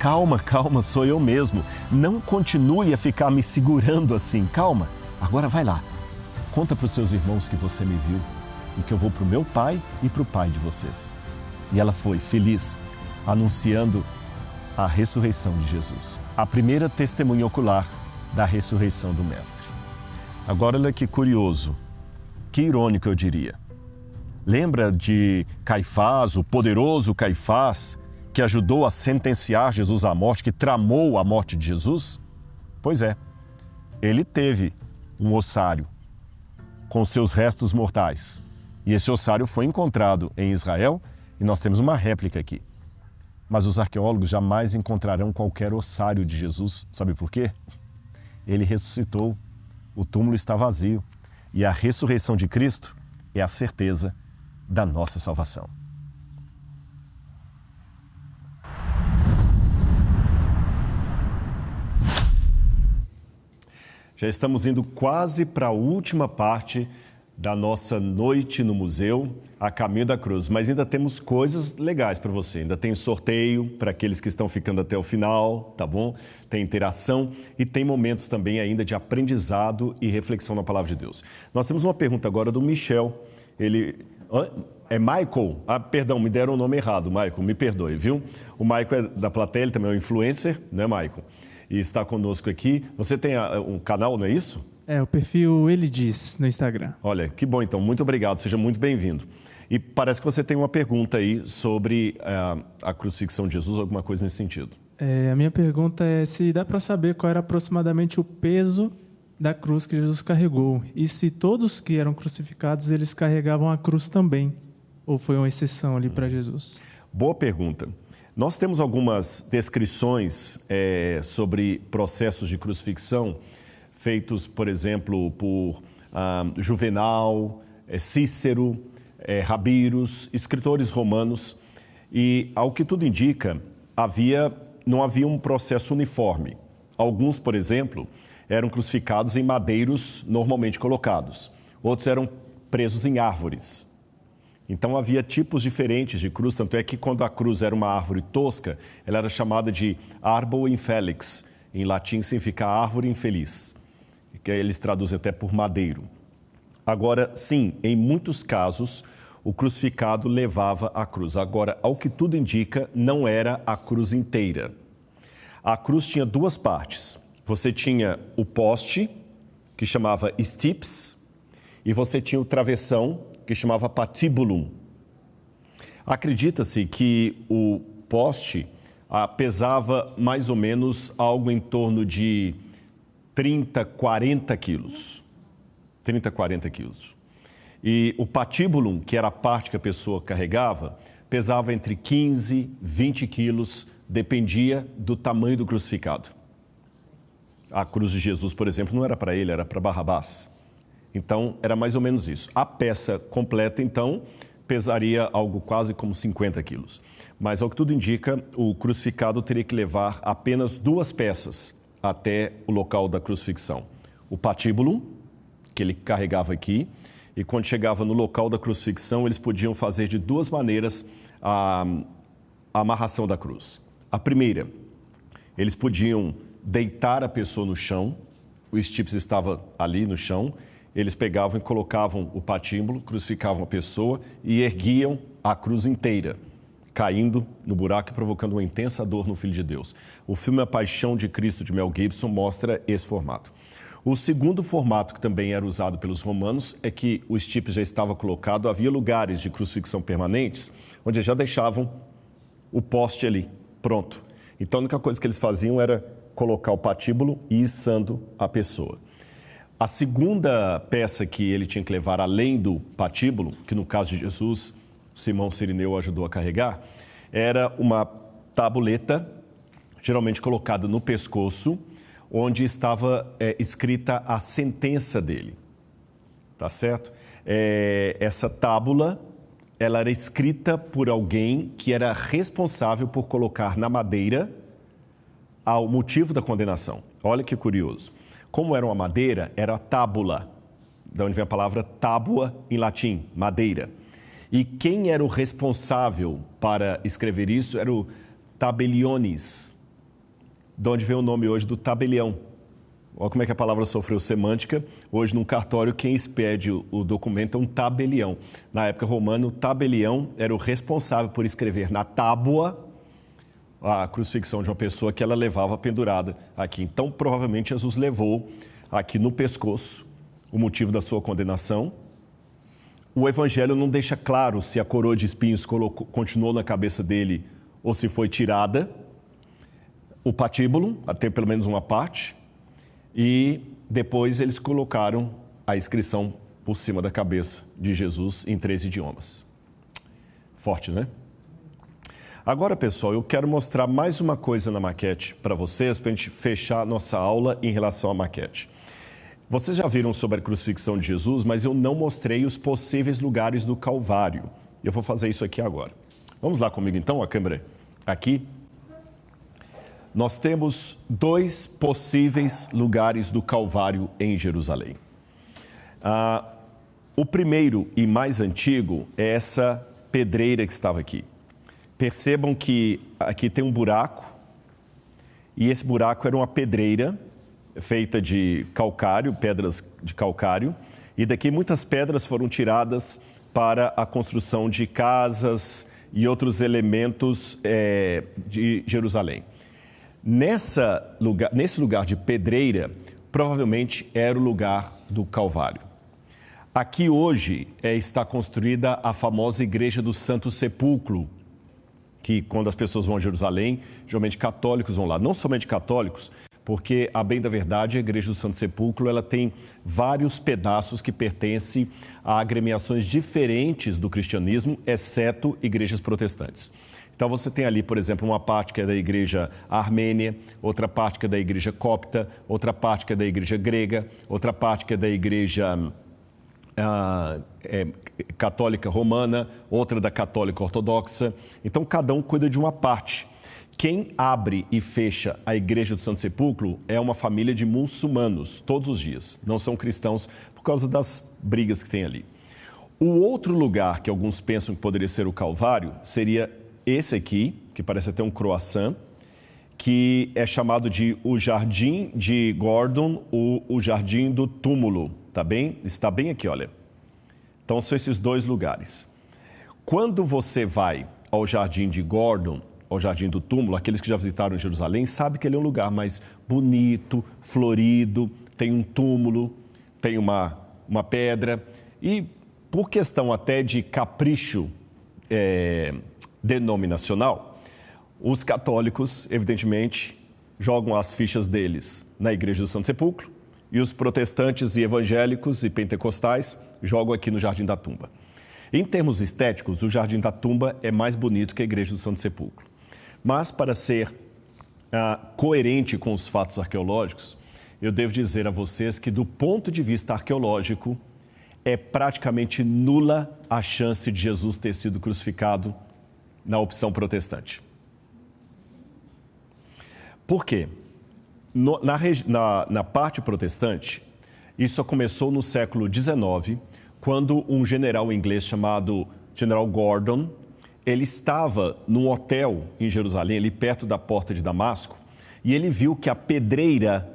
calma, calma, sou eu mesmo. Não continue a ficar me segurando assim. Calma, agora vai lá. Conta para os seus irmãos que você me viu e que eu vou para o meu Pai e para o Pai de vocês. E ela foi feliz, anunciando a ressurreição de Jesus. A primeira testemunha ocular da ressurreição do Mestre. Agora, olha que curioso, que irônico eu diria. Lembra de Caifás, o poderoso Caifás, que ajudou a sentenciar Jesus à morte, que tramou a morte de Jesus? Pois é, ele teve um ossário com seus restos mortais. E esse ossário foi encontrado em Israel e nós temos uma réplica aqui. Mas os arqueólogos jamais encontrarão qualquer ossário de Jesus. Sabe por quê? Ele ressuscitou, o túmulo está vazio e a ressurreição de Cristo é a certeza da nossa salvação. Já estamos indo quase para a última parte da nossa noite no museu, a caminho da cruz. Mas ainda temos coisas legais para você. Ainda tem sorteio para aqueles que estão ficando até o final, tá bom? Tem interação e tem momentos também ainda de aprendizado e reflexão na Palavra de Deus. Nós temos uma pergunta agora do Michel. Ele... É Michael? Ah, perdão, me deram o nome errado, Michael, me perdoe, viu? O Michael é da plateia, ele também é um influencer, né, Michael? E está conosco aqui. Você tem um canal, não é isso? O perfil Ele Diz no Instagram. Olha, que bom então, muito obrigado, seja muito bem-vindo. E parece que você tem uma pergunta aí sobre a crucifixão de Jesus, alguma coisa nesse sentido. A minha pergunta é se dá para saber qual era aproximadamente o peso da cruz que Jesus carregou e se todos que eram crucificados, eles carregavam a cruz também, ou foi uma exceção ali para Jesus? Boa pergunta. Nós temos algumas descrições sobre processos de crucifixão feitos, por exemplo, por Juvenal, Cícero, Rabiros, escritores romanos. E, ao que tudo indica, não havia um processo uniforme. Alguns, por exemplo, eram crucificados em madeiros normalmente colocados. Outros eram presos em árvores. Então, havia tipos diferentes de cruz, tanto é que quando a cruz era uma árvore tosca, ela era chamada de Arbor Infelix. Em latim significa árvore infeliz, que eles traduzem até por madeiro. Agora, sim, em muitos casos, o crucificado levava a cruz. Agora, ao que tudo indica, não era a cruz inteira. A cruz tinha duas partes. Você tinha o poste, que chamava stips, e você tinha o travessão, que chamava patibulum. Acredita-se que o poste pesava mais ou menos algo em torno de 30, 40 quilos. 30, 40 quilos. E o patibulum, que era a parte que a pessoa carregava, pesava entre 15 e 20 quilos, dependia do tamanho do crucificado. A cruz de Jesus, por exemplo, não era para ele, era para Barrabás. Então, era mais ou menos isso. A peça completa, então, pesaria algo quase como 50 quilos. Mas, ao que tudo indica, o crucificado teria que levar apenas duas peças até o local da crucifixão. O patíbulo, que ele carregava aqui, e quando chegava no local da crucifixão, eles podiam fazer de duas maneiras a amarração da cruz. A primeira, eles podiam deitar a pessoa no chão, o stips estava ali no chão, eles pegavam e colocavam o patíbulo, crucificavam a pessoa e erguiam a cruz inteira, caindo no buraco e provocando uma intensa dor no Filho de Deus. O filme A Paixão de Cristo, de Mel Gibson, mostra esse formato. O segundo formato, que também era usado pelos romanos, é que o stips já estava colocado, havia lugares de crucifixão permanentes, onde já deixavam o poste ali, pronto. Então, a única coisa que eles faziam era colocar o patíbulo e içando a pessoa. A segunda peça que ele tinha que levar, além do patíbulo, que no caso de Jesus, Simão Cirineu ajudou a carregar, era uma tabuleta, geralmente colocada no pescoço, onde estava escrita a sentença dele. Tá certo? Essa tábula, ela era escrita por alguém que era responsável por colocar na madeira o motivo da condenação. Olha que curioso. Como era uma madeira, era a tábula, de onde vem a palavra tábua em latim, madeira. E quem era o responsável para escrever isso era o tabeliones, de onde vem o nome hoje do tabelião. Olha como é que a palavra sofreu semântica. Hoje, num cartório, quem expede o documento é um tabelião. Na época romana, o tabelião era o responsável por escrever na tábua a crucifixão de uma pessoa que ela levava pendurada aqui. Então, provavelmente, Jesus levou aqui no pescoço o motivo da sua condenação. O Evangelho não deixa claro se a coroa de espinhos continuou na cabeça dele ou se foi tirada. O patíbulo, até pelo menos uma parte, e depois eles colocaram a inscrição por cima da cabeça de Jesus em 3 idiomas. Forte, né? Agora, pessoal, eu quero mostrar mais uma coisa na maquete para vocês, para a gente fechar nossa aula em relação à maquete. Vocês já viram sobre a crucifixão de Jesus, mas eu não mostrei os possíveis lugares do Calvário. Eu vou fazer isso aqui agora. Vamos lá comigo, então, a câmera aqui. nós temos dois possíveis lugares do Calvário em Jerusalém. O primeiro e mais antigo é essa pedreira que estava aqui. Percebam que aqui tem um buraco, e esse buraco era uma pedreira feita de calcário, pedras de calcário, e daqui muitas pedras foram tiradas para a construção de casas e outros elementos de Jerusalém. Nesse lugar de pedreira, provavelmente era o lugar do Calvário. Aqui hoje está construída a famosa Igreja do Santo Sepulcro, que quando as pessoas vão a Jerusalém, geralmente católicos vão lá. Não somente católicos, porque, a bem da verdade, a Igreja do Santo Sepulcro ela tem vários pedaços que pertencem a agremiações diferentes do cristianismo, exceto igrejas protestantes. Então, você tem ali, por exemplo, uma parte que é da igreja armênia, outra parte que é da igreja copta, outra parte que é da igreja grega, outra parte que é da igreja católica romana, outra da católica ortodoxa. Então, cada um cuida de uma parte. Quem abre e fecha a Igreja do Santo Sepulcro é uma família de muçulmanos, todos os dias. Não são cristãos por causa das brigas que tem ali. O outro lugar que alguns pensam que poderia ser o Calvário seria esse aqui, que parece até um croissant, que é chamado de o Jardim de Gordon, o Jardim do Túmulo, tá bem? Está bem aqui, olha. Então, são esses dois lugares. Quando você vai ao Jardim de Gordon, ao Jardim do Túmulo, aqueles que já visitaram Jerusalém, sabem que ele é um lugar mais bonito, florido, tem um túmulo, tem uma pedra. E, por questão até de capricho denominacional, os católicos, evidentemente, jogam as fichas deles na Igreja do Santo Sepulcro e os protestantes e evangélicos e pentecostais jogam aqui no Jardim da Tumba. Em termos estéticos, o Jardim da Tumba é mais bonito que a Igreja do Santo Sepulcro. Mas, para ser coerente com os fatos arqueológicos, eu devo dizer a vocês que, do ponto de vista arqueológico, é praticamente nula a chance de Jesus ter sido crucificado na opção protestante. Por quê? Na parte protestante, isso começou no século XIX, quando um general inglês chamado General Gordon, ele estava num hotel em Jerusalém, ali perto da porta de Damasco, e ele viu que a pedreira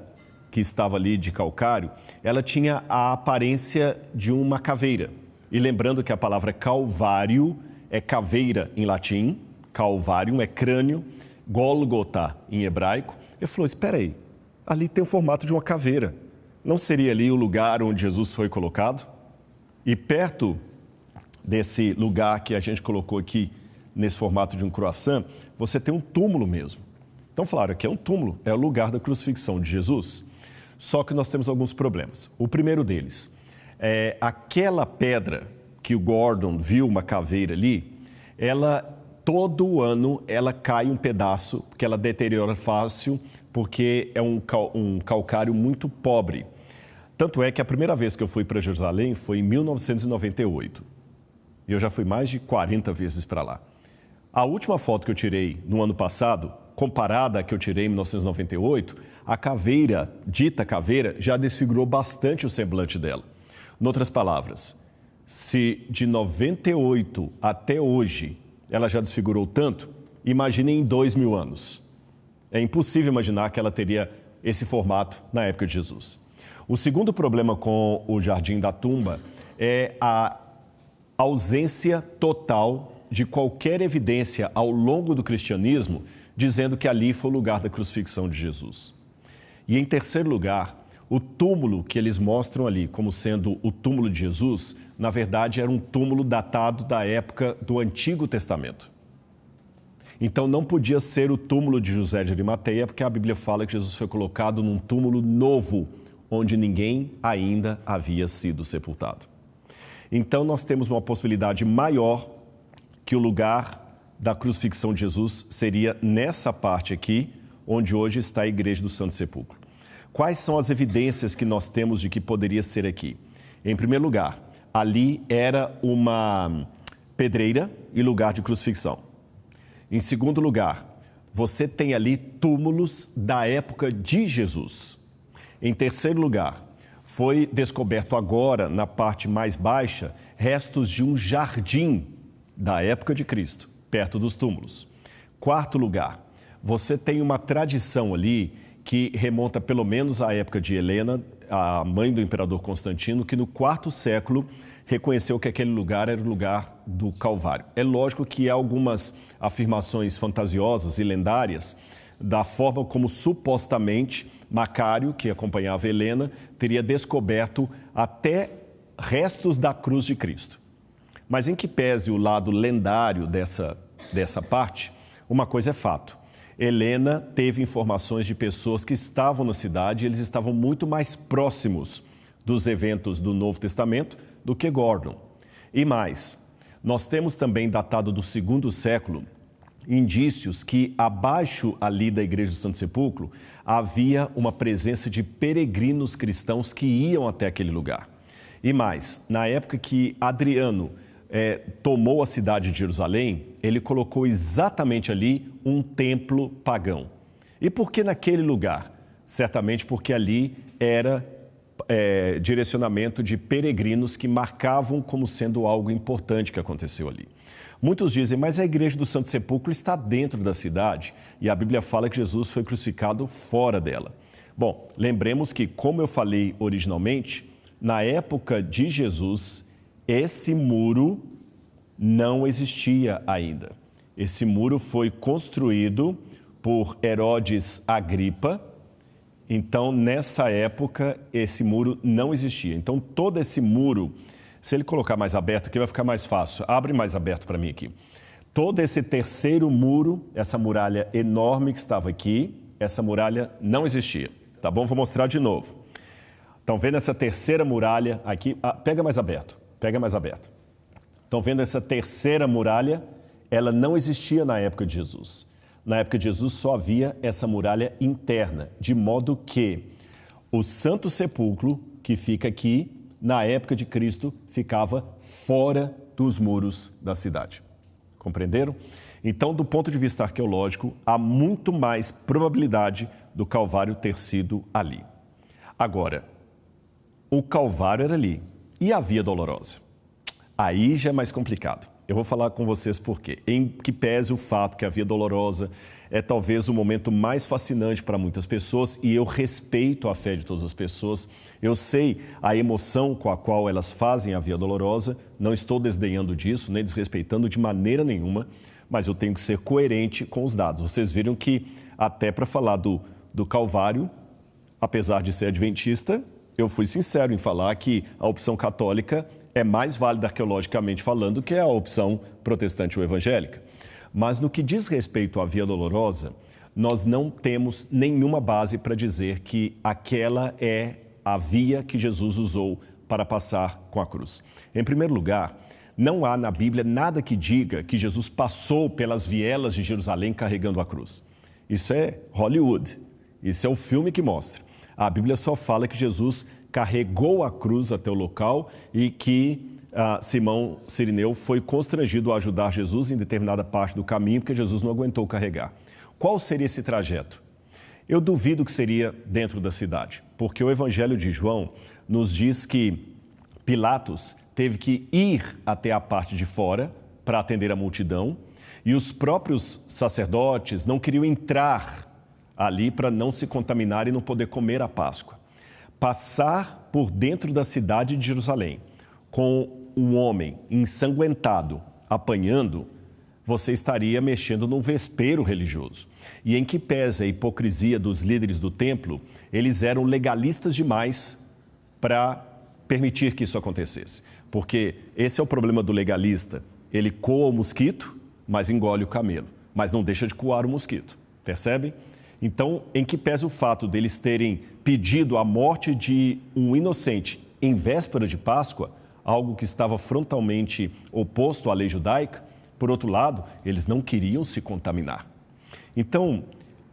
que estava ali de calcário, ela tinha a aparência de uma caveira. E lembrando que a palavra calvário é caveira em latim, calvário é crânio, Gólgota em hebraico. Ele falou, espera aí, ali tem o formato de uma caveira. Não seria ali o lugar onde Jesus foi colocado? E perto desse lugar que a gente colocou aqui, nesse formato de um croissant, você tem um túmulo mesmo. Então, falaram, aqui é um túmulo, é o lugar da crucifixão de Jesus. Só que nós temos alguns problemas. O primeiro deles é aquela pedra que o Gordon viu, uma caveira ali, todo ano ela cai um pedaço, porque ela deteriora fácil, porque é um calcário muito pobre. Tanto é que a primeira vez que eu fui para Jerusalém foi em 1998. E eu já fui mais de 40 vezes para lá. A última foto que eu tirei no ano passado, comparada à que eu tirei em 1998, a caveira, dita caveira, já desfigurou bastante o semblante dela. Em outras palavras, se de 98 até hoje ela já desfigurou tanto, imaginem em 2000 anos. É impossível imaginar que ela teria esse formato na época de Jesus. O segundo problema com o Jardim da Tumba é a ausência total de qualquer evidência ao longo do cristianismo dizendo que ali foi o lugar da crucifixão de Jesus. E em terceiro lugar, o túmulo que eles mostram ali como sendo o túmulo de Jesus, na verdade era um túmulo datado da época do Antigo Testamento. Então não podia ser o túmulo de José de Arimateia, porque a Bíblia fala que Jesus foi colocado num túmulo novo, onde ninguém ainda havia sido sepultado. Então nós temos uma possibilidade maior que o lugar da crucifixão de Jesus seria nessa parte aqui, onde hoje está a Igreja do Santo Sepulcro. Quais são as evidências que nós temos de que poderia ser aqui? Em primeiro lugar, ali era uma pedreira e lugar de crucifixão. Em segundo lugar, você tem ali túmulos da época de Jesus. Em terceiro lugar, foi descoberto agora, na parte mais baixa, restos de um jardim da época de Cristo, perto dos túmulos. Quarto lugar, você tem uma tradição ali que remonta pelo menos à época de Helena, a mãe do imperador Constantino, que no quarto século reconheceu que aquele lugar era o lugar do Calvário. É lógico que há algumas afirmações fantasiosas e lendárias da forma como supostamente Macário, que acompanhava Helena, teria descoberto até restos da cruz de Cristo. Mas em que pese o lado lendário dessa parte, uma coisa é fato. Helena teve informações de pessoas que estavam na cidade e eles estavam muito mais próximos dos eventos do Novo Testamento do que Gordon. E mais, nós temos também datado do segundo século indícios que abaixo ali da Igreja do Santo Sepulcro havia uma presença de peregrinos cristãos que iam até aquele lugar. E mais, na época que Adriano tomou a cidade de Jerusalém, ele colocou exatamente ali um templo pagão. E por que naquele lugar? Certamente porque ali era direcionamento de peregrinos que marcavam como sendo algo importante que aconteceu ali. Muitos dizem, mas a igreja do Santo Sepulcro está dentro da cidade e a Bíblia fala que Jesus foi crucificado fora dela. Bom, lembremos que, como eu falei originalmente, na época de Jesus, esse muro não existia ainda. Esse muro foi construído por Herodes Agripa. Então, nessa época, esse muro não existia. Então, todo esse muro, se ele colocar mais aberto aqui, vai ficar mais fácil. Abre mais aberto para mim aqui. Todo esse terceiro muro, essa muralha enorme que estava aqui, essa muralha não existia. Tá bom? Vou mostrar de novo. Estão vendo essa terceira muralha aqui? Pega mais aberto. Pega mais aberto. Estão vendo essa terceira muralha? Ela não existia na época de Jesus. Na época de Jesus só havia essa muralha interna, de modo que o Santo Sepulcro, que fica aqui, na época de Cristo, ficava fora dos muros da cidade. Compreenderam? Então, do ponto de vista arqueológico, há muito mais probabilidade do Calvário ter sido ali. Agora, o Calvário era ali. E a Via Dolorosa? Aí já é mais complicado. Eu vou falar com vocês por quê. Em que pese o fato que a Via Dolorosa é talvez o momento mais fascinante para muitas pessoas e eu respeito a fé de todas as pessoas. Eu sei a emoção com a qual elas fazem a Via Dolorosa. Não estou desdenhando disso, nem desrespeitando de maneira nenhuma, mas eu tenho que ser coerente com os dados. Vocês viram que até para falar do Calvário, apesar de ser adventista, eu fui sincero em falar que a opção católica é mais válida arqueologicamente falando que a opção protestante ou evangélica. Mas no que diz respeito à Via Dolorosa, nós não temos nenhuma base para dizer que aquela é a via que Jesus usou para passar com a cruz. Em primeiro lugar, não há na Bíblia nada que diga que Jesus passou pelas vielas de Jerusalém carregando a cruz. Isso é Hollywood, isso é o filme que mostra. A Bíblia só fala que Jesus carregou a cruz até o local e que Simão Cirineu foi constrangido a ajudar Jesus em determinada parte do caminho, porque Jesus não aguentou carregar. Qual seria esse trajeto? Eu duvido que seria dentro da cidade, porque o Evangelho de João nos diz que Pilatos teve que ir até a parte de fora para atender a multidão e os próprios sacerdotes não queriam entrar ali para não se contaminar e não poder comer a Páscoa. Passar por dentro da cidade de Jerusalém com um homem ensanguentado apanhando, você estaria mexendo num vespeiro religioso. E em que pese a hipocrisia dos líderes do templo, eles eram legalistas demais para permitir que isso acontecesse. Porque esse é o problema do legalista. Ele coa o mosquito, mas engole o camelo. Mas não deixa de coar o mosquito. Percebem? Então, em que pese o fato deles terem pedido a morte de um inocente em véspera de Páscoa, algo que estava frontalmente oposto à lei judaica, por outro lado, eles não queriam se contaminar. Então,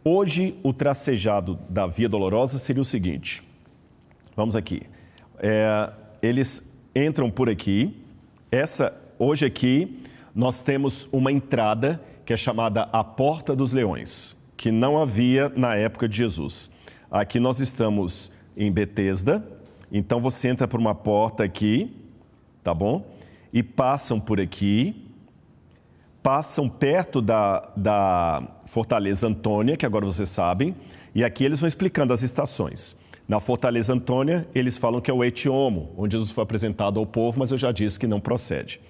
hoje o tracejado da Via Dolorosa seria o seguinte. Vamos aqui. Eles entram por aqui. Hoje aqui nós temos uma entrada que é chamada a Porta dos Leões, que não havia na época de Jesus. Aqui nós estamos em Betesda, então você entra por uma porta aqui, tá bom? E passam por aqui, passam perto da Fortaleza Antônia, que agora vocês sabem, e aqui eles vão explicando as estações. Na Fortaleza Antônia, eles falam que é o Etiomo, onde Jesus foi apresentado ao povo, mas eu já disse que não procede.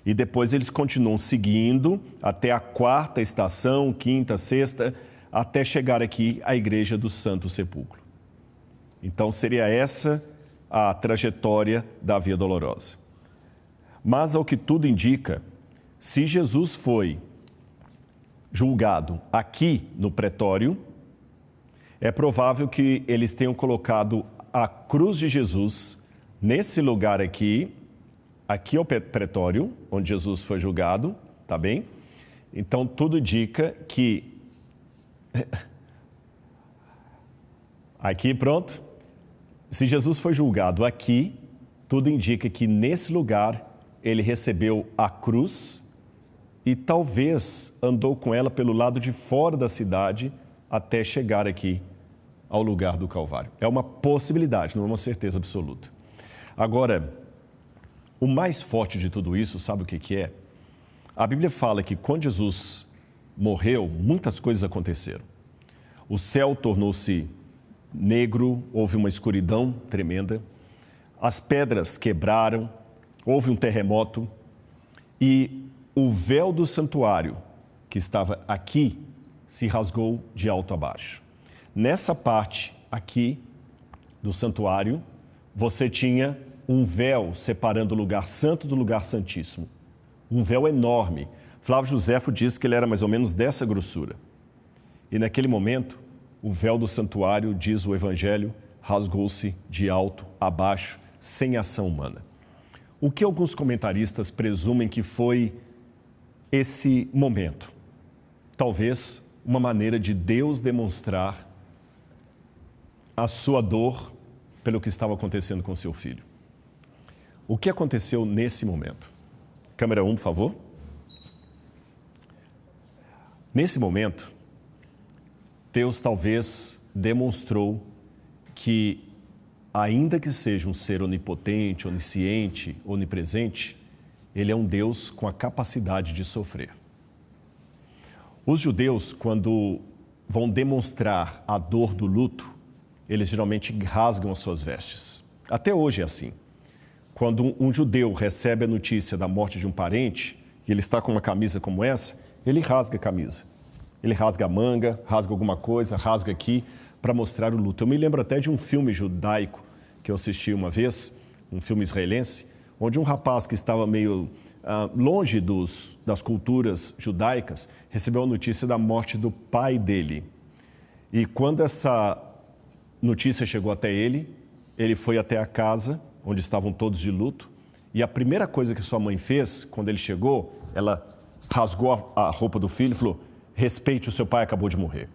E depois eles continuam seguindo até a 4ª estação, 5ª, 6ª, até chegar aqui à Igreja do Santo Sepulcro. Então seria essa a trajetória da Via Dolorosa. Mas, ao que tudo indica, se Jesus foi julgado aqui no pretório, é provável que eles tenham colocado a cruz de Jesus nesse lugar aqui. Aqui é o pretório, onde Jesus foi julgado, tá bem? Então, tudo indica que... Aqui, pronto. Se Jesus foi julgado aqui, tudo indica que nesse lugar ele recebeu a cruz e talvez andou com ela pelo lado de fora da cidade até chegar aqui ao lugar do Calvário. É uma possibilidade, não é uma certeza absoluta. Agora, o mais forte de tudo isso, sabe o que é? A Bíblia fala que quando Jesus morreu, muitas coisas aconteceram. O céu tornou-se negro, houve uma escuridão tremenda, as pedras quebraram, houve um terremoto e o véu do santuário, que estava aqui, se rasgou de alto a baixo. Nessa parte aqui do santuário, você tinha um véu separando o lugar santo do lugar santíssimo. Um véu enorme. Flávio Josefo diz que ele era mais ou menos dessa grossura. E naquele momento, o véu do santuário, diz o Evangelho, rasgou-se de alto a baixo, sem ação humana. O que alguns comentaristas presumem que foi esse momento? Talvez uma maneira de Deus demonstrar a sua dor pelo que estava acontecendo com seu filho. O que aconteceu nesse momento? Câmera 1, por favor. Nesse momento, Deus talvez demonstrou que, ainda que seja um ser onipotente, onisciente, onipresente, ele é um Deus com a capacidade de sofrer. Os judeus, quando vão demonstrar a dor do luto, eles geralmente rasgam as suas vestes. Até hoje é assim. Quando um judeu recebe a notícia da morte de um parente, e ele está com uma camisa como essa, ele rasga a camisa. Ele rasga a manga, rasga alguma coisa, rasga aqui, para mostrar o luto. Eu me lembro até de um filme judaico que eu assisti uma vez, um filme israelense, onde um rapaz que estava meio longe das culturas judaicas recebeu a notícia da morte do pai dele. E quando essa notícia chegou até ele, ele foi até a casa, onde estavam todos de luto, e a primeira coisa que sua mãe fez, quando ele chegou, ela rasgou a roupa do filho e falou: respeite, o seu pai acabou de morrer.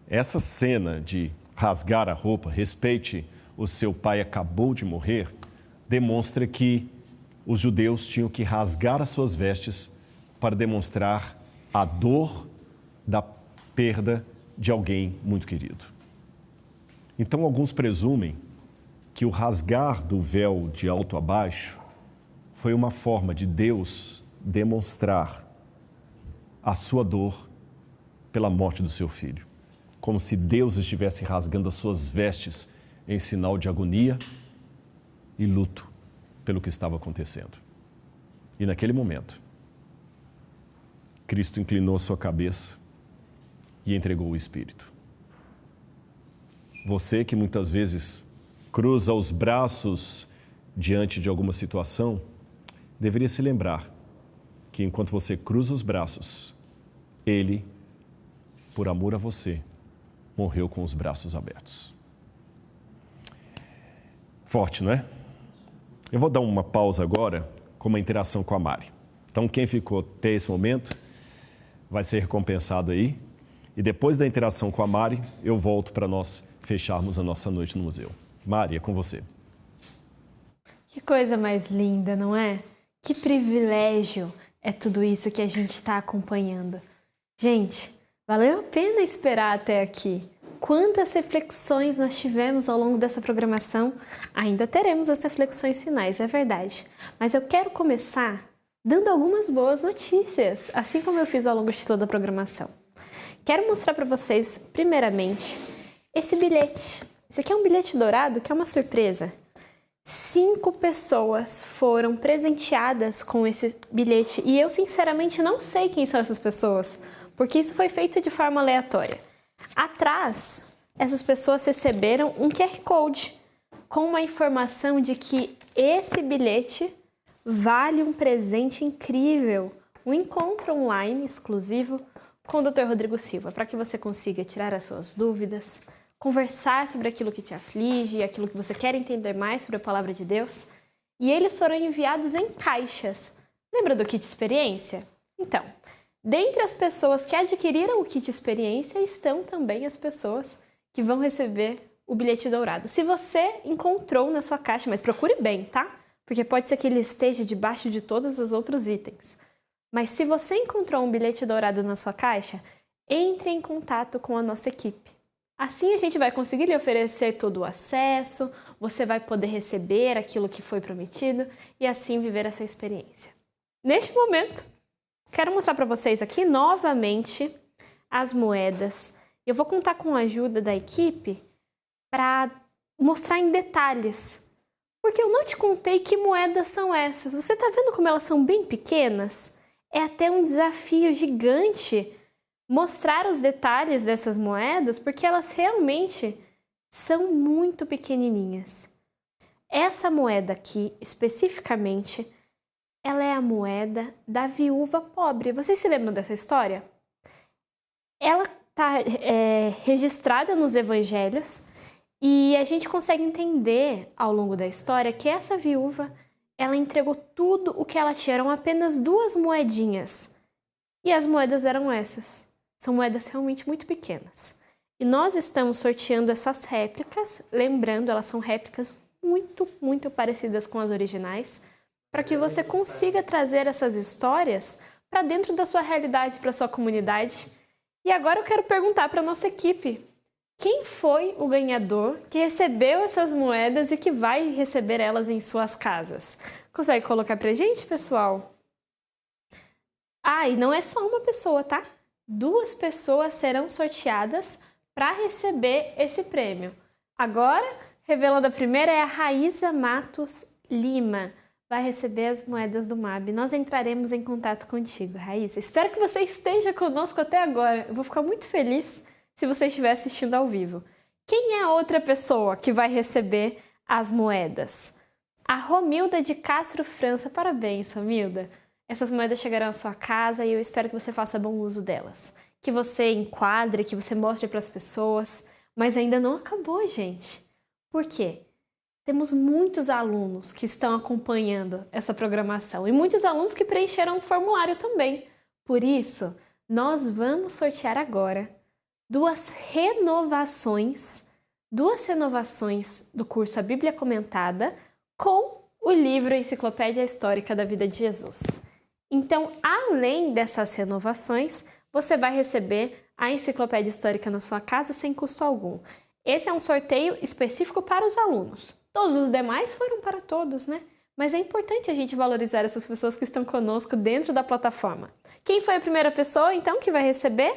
Essa cena de rasgar a roupa, respeite, o seu pai acabou de morrer, demonstra que os judeus tinham que rasgar as suas vestes para demonstrar a dor da perda de alguém muito querido. Então, alguns presumem que o rasgar do véu de alto a baixo foi uma forma de Deus demonstrar a sua dor pela morte do seu filho. Como se Deus estivesse rasgando as suas vestes em sinal de agonia e luto pelo que estava acontecendo. E naquele momento, Cristo inclinou a sua cabeça e entregou o Espírito. Você que muitas vezes cruza os braços diante de alguma situação, deveria se lembrar que enquanto você cruza os braços, Ele, por amor a você, morreu com os braços abertos. Forte, não é? Eu vou dar uma pausa agora com uma interação com a Mari. Então, quem ficou até esse momento vai ser recompensado aí. E depois da interação com a Mari, eu volto para nós fecharmos a nossa noite no museu. Mari, é com você. Que coisa mais linda, não é? Que privilégio é tudo isso que a gente está acompanhando. Gente, valeu a pena esperar até aqui. Quantas reflexões nós tivemos ao longo dessa programação? Ainda teremos as reflexões finais, é verdade. Mas eu quero começar dando algumas boas notícias, assim como eu fiz ao longo de toda a programação. Quero mostrar para vocês, primeiramente, esse bilhete. Esse aqui é um bilhete dourado que é uma surpresa. 5 pessoas foram presenteadas com esse bilhete e eu sinceramente não sei quem são essas pessoas, porque isso foi feito de forma aleatória. Atrás, essas pessoas receberam um QR Code com uma informação de que esse bilhete vale um presente incrível, um encontro online exclusivo com o Dr. Rodrigo Silva, para que você consiga tirar as suas dúvidas, conversar sobre aquilo que te aflige, aquilo que você quer entender mais sobre a Palavra de Deus. E eles foram enviados em caixas. Lembra do kit experiência? Então, dentre as pessoas que adquiriram o kit experiência estão também as pessoas que vão receber o bilhete dourado. Se você encontrou na sua caixa, mas procure bem, tá? Porque pode ser que ele esteja debaixo de todos os outros itens. Mas se você encontrou um bilhete dourado na sua caixa, entre em contato com a nossa equipe. Assim a gente vai conseguir lhe oferecer todo o acesso, você vai poder receber aquilo que foi prometido e assim viver essa experiência. Neste momento, quero mostrar para vocês aqui novamente as moedas. Eu vou contar com a ajuda da equipe para mostrar em detalhes. Porque eu não te contei que moedas são essas. Você está vendo como elas são bem pequenas? É até um desafio gigante mostrar os detalhes dessas moedas, porque elas realmente são muito pequenininhas. Essa moeda aqui, especificamente, ela é a moeda da viúva pobre. Vocês se lembram dessa história? Ela está registrada nos evangelhos e a gente consegue entender ao longo da história que essa viúva, ela entregou tudo o que ela tinha, eram apenas 2 moedinhas. E as moedas eram essas. São moedas realmente muito pequenas. E nós estamos sorteando essas réplicas, lembrando, elas são réplicas muito, muito parecidas com as originais, para que você consiga trazer essas histórias para dentro da sua realidade, para a sua comunidade. E agora eu quero perguntar para a nossa equipe, quem foi o ganhador que recebeu essas moedas e que vai receber elas em suas casas? Consegue colocar para a gente, pessoal? Ah, e não é só uma pessoa, tá? 2 pessoas serão sorteadas para receber esse prêmio. Agora, revelando a primeira, é a Raíza Matos Lima. Vai receber as moedas do MAB. Nós entraremos em contato contigo, Raíza. Espero que você esteja conosco até agora. Eu vou ficar muito feliz se você estiver assistindo ao vivo. Quem é a outra pessoa que vai receber as moedas? A Romilda de Castro França. Parabéns, Romilda. Essas moedas chegarão à sua casa e eu espero que você faça bom uso delas. Que você enquadre, que você mostre para as pessoas. Mas ainda não acabou, gente. Por quê? Temos muitos alunos que estão acompanhando essa programação e muitos alunos que preencheram o formulário também. Por isso, nós vamos sortear agora 2 renovações do curso A Bíblia Comentada com o livro Enciclopédia Histórica da Vida de Jesus. Então, além dessas renovações, você vai receber a Enciclopédia Histórica na sua casa sem custo algum. Esse é um sorteio específico para os alunos. Todos os demais foram para todos, né? Mas é importante a gente valorizar essas pessoas que estão conosco dentro da plataforma. Quem foi a primeira pessoa, então, que vai receber?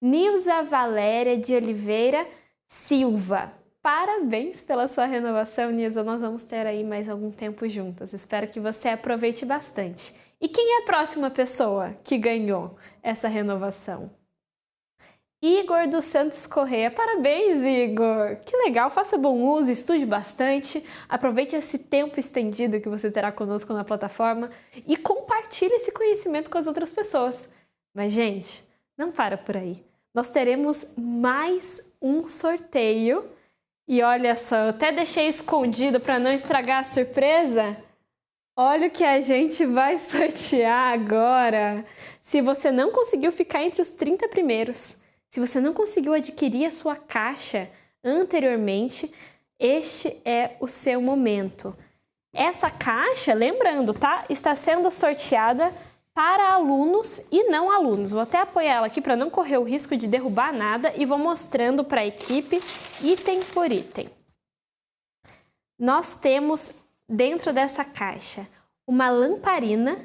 Nilza Valéria de Oliveira Silva. Parabéns pela sua renovação, Nilza. Nós vamos ter aí mais algum tempo juntas. Espero que você aproveite bastante. E quem é a próxima pessoa que ganhou essa renovação? Igor dos Santos Correia. Parabéns, Igor! Que legal, faça bom uso, estude bastante, aproveite esse tempo estendido que você terá conosco na plataforma e compartilhe esse conhecimento com as outras pessoas. Mas, gente, não para por aí. Nós teremos mais um sorteio e olha só, eu até deixei escondido para não estragar a surpresa. Olha o que a gente vai sortear agora. Se você não conseguiu ficar entre os 30 primeiros, se você não conseguiu adquirir a sua caixa anteriormente, este é o seu momento. Essa caixa, lembrando, tá? Está sendo sorteada para alunos e não alunos. Vou até apoiar ela aqui para não correr o risco de derrubar nada e vou mostrando para a equipe item por item. Nós temos dentro dessa caixa uma lamparina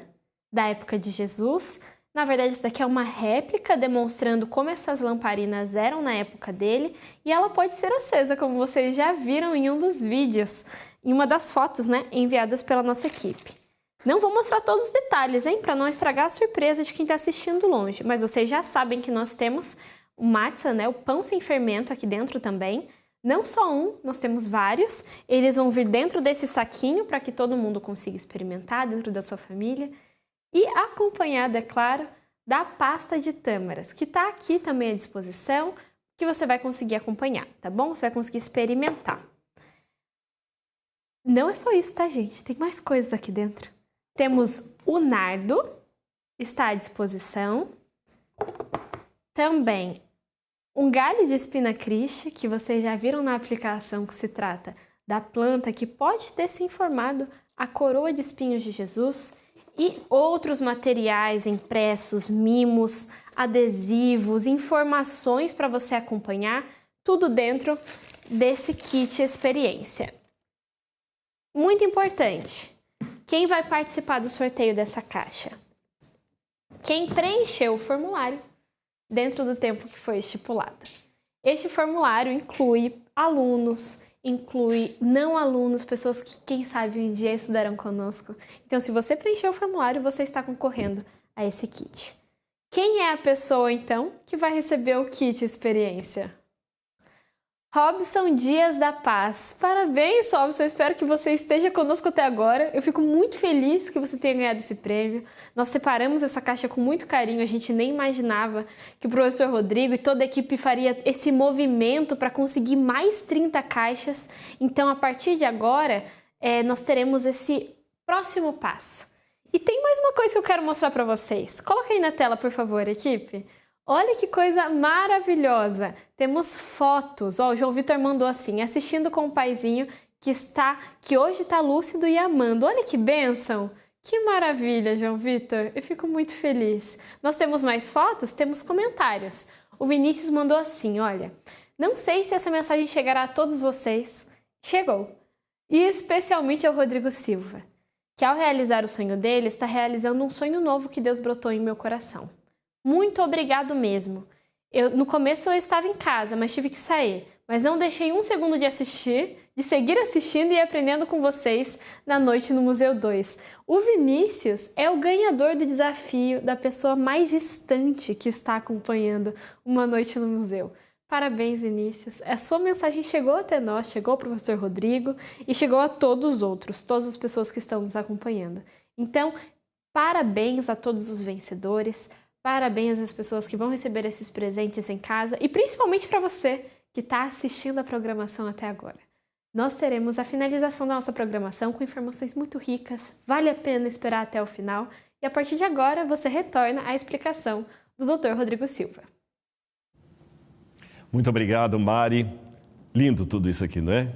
da época de Jesus. Na verdade, essa daqui é uma réplica demonstrando como essas lamparinas eram na época dele e ela pode ser acesa, como vocês já viram em um dos vídeos, em uma das fotos, né, enviadas pela nossa equipe. Não vou mostrar todos os detalhes, hein, para não estragar a surpresa de quem está assistindo longe, mas vocês já sabem que nós temos o matzah, né, o pão sem fermento aqui dentro também. Não só um, nós temos vários. Eles vão vir dentro desse saquinho para que todo mundo consiga experimentar dentro da sua família. E acompanhado, é claro, da pasta de tâmaras, que está aqui também à disposição, que você vai conseguir acompanhar, tá bom? Você vai conseguir experimentar. Não é só isso, tá, gente? Tem mais coisas aqui dentro. Temos o nardo, está à disposição. Também um galho de espinacriste, que vocês já viram na aplicação que se trata da planta que pode ter se formado a coroa de espinhos de Jesus e outros materiais impressos, mimos, adesivos, informações para você acompanhar, tudo dentro desse kit experiência. Muito importante, quem vai participar do sorteio dessa caixa? Quem preencheu o formulário dentro do tempo que foi estipulado. Este formulário inclui alunos, inclui não alunos, pessoas que, quem sabe, um dia estudarão conosco. Então, se você preencheu o formulário, você está concorrendo a esse kit. Quem é a pessoa, então, que vai receber o kit experiência? Robson Dias da Paz. Parabéns, Robson. Eu espero que você esteja conosco até agora. Eu fico muito feliz que você tenha ganhado esse prêmio. Nós separamos essa caixa com muito carinho. A gente nem imaginava que o professor Rodrigo e toda a equipe faria esse movimento para conseguir mais 30 caixas. Então, a partir de agora, nós teremos esse próximo passo. E tem mais uma coisa que eu quero mostrar para vocês. Coloca aí na tela, por favor, equipe. Olha que coisa maravilhosa! Temos fotos. Ó, o João Vitor mandou assim, assistindo com o paizinho que hoje está lúcido e amando. Olha que bênção! Que maravilha, João Vitor! Eu fico muito feliz. Nós temos mais fotos? Temos comentários. O Vinícius mandou assim, olha, não sei se essa mensagem chegará a todos vocês. Chegou! E especialmente ao Rodrigo Silva, que ao realizar o sonho dele, está realizando um sonho novo que Deus brotou em meu coração. Muito obrigado mesmo. No começo eu estava em casa, mas tive que sair. Mas não deixei um segundo de assistir, de seguir assistindo e aprendendo com vocês na Noite no Museu 2. O Vinícius é o ganhador do desafio da pessoa mais distante que está acompanhando uma Noite no Museu. Parabéns, Vinícius. A sua mensagem chegou até nós, chegou ao professor Rodrigo e chegou a todos os outros, todas as pessoas que estão nos acompanhando. Então, parabéns a todos os vencedores. Parabéns às pessoas que vão receber esses presentes em casa e principalmente para você que está assistindo a programação até agora. Nós teremos a finalização da nossa programação com informações muito ricas, vale a pena esperar até o final e a partir de agora você retorna à explicação do Dr. Rodrigo Silva. Muito obrigado, Mari. Lindo tudo isso aqui, não é?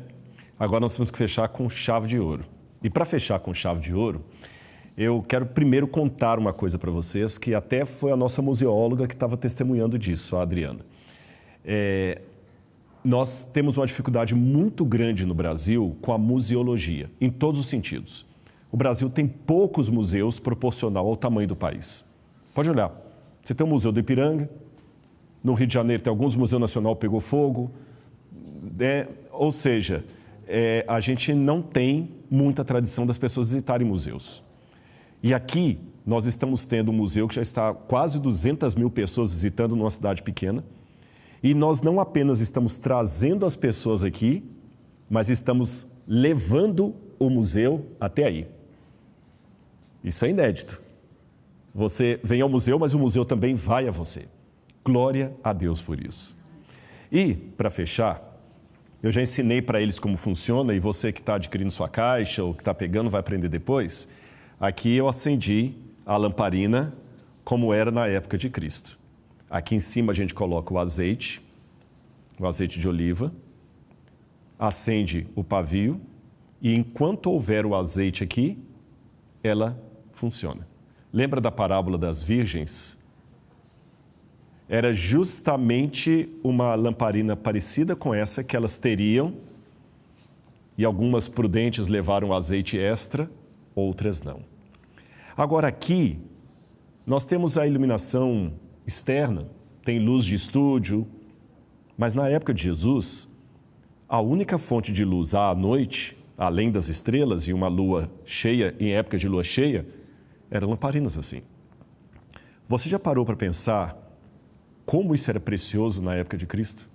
Agora nós temos que fechar com chave de ouro. E para fechar com chave de ouro, eu quero primeiro contar uma coisa para vocês, que até foi a nossa museóloga que estava testemunhando disso, a Adriana. Nós temos uma dificuldade muito grande no Brasil com a museologia, em todos os sentidos. O Brasil tem poucos museus proporcional ao tamanho do país. Pode olhar, você tem o Museu do Ipiranga, no Rio de Janeiro tem alguns museus nacionais que pegou fogo, ou seja, a gente não tem muita tradição das pessoas visitarem museus. E aqui nós estamos tendo um museu que já está quase 200 mil pessoas visitando numa cidade pequena. E nós não apenas estamos trazendo as pessoas aqui, mas estamos levando o museu até aí. Isso é inédito. Você vem ao museu, mas o museu também vai a você. Glória a Deus por isso. E, para fechar, eu já ensinei para eles como funciona, e você que está adquirindo sua caixa ou que está pegando vai aprender depois. Aqui eu acendi a lamparina como era na época de Cristo. Aqui em cima a gente coloca o azeite de oliva, acende o pavio e enquanto houver o azeite aqui, ela funciona. Lembra da parábola das virgens? Era justamente uma lamparina parecida com essa que elas teriam, e algumas prudentes levaram azeite extra, outras não. Agora aqui, nós temos a iluminação externa, tem luz de estúdio, mas na época de Jesus, a única fonte de luz à noite, além das estrelas e uma lua cheia, em época de lua cheia, eram lamparinas assim. Você já parou para pensar como isso era precioso na época de Cristo?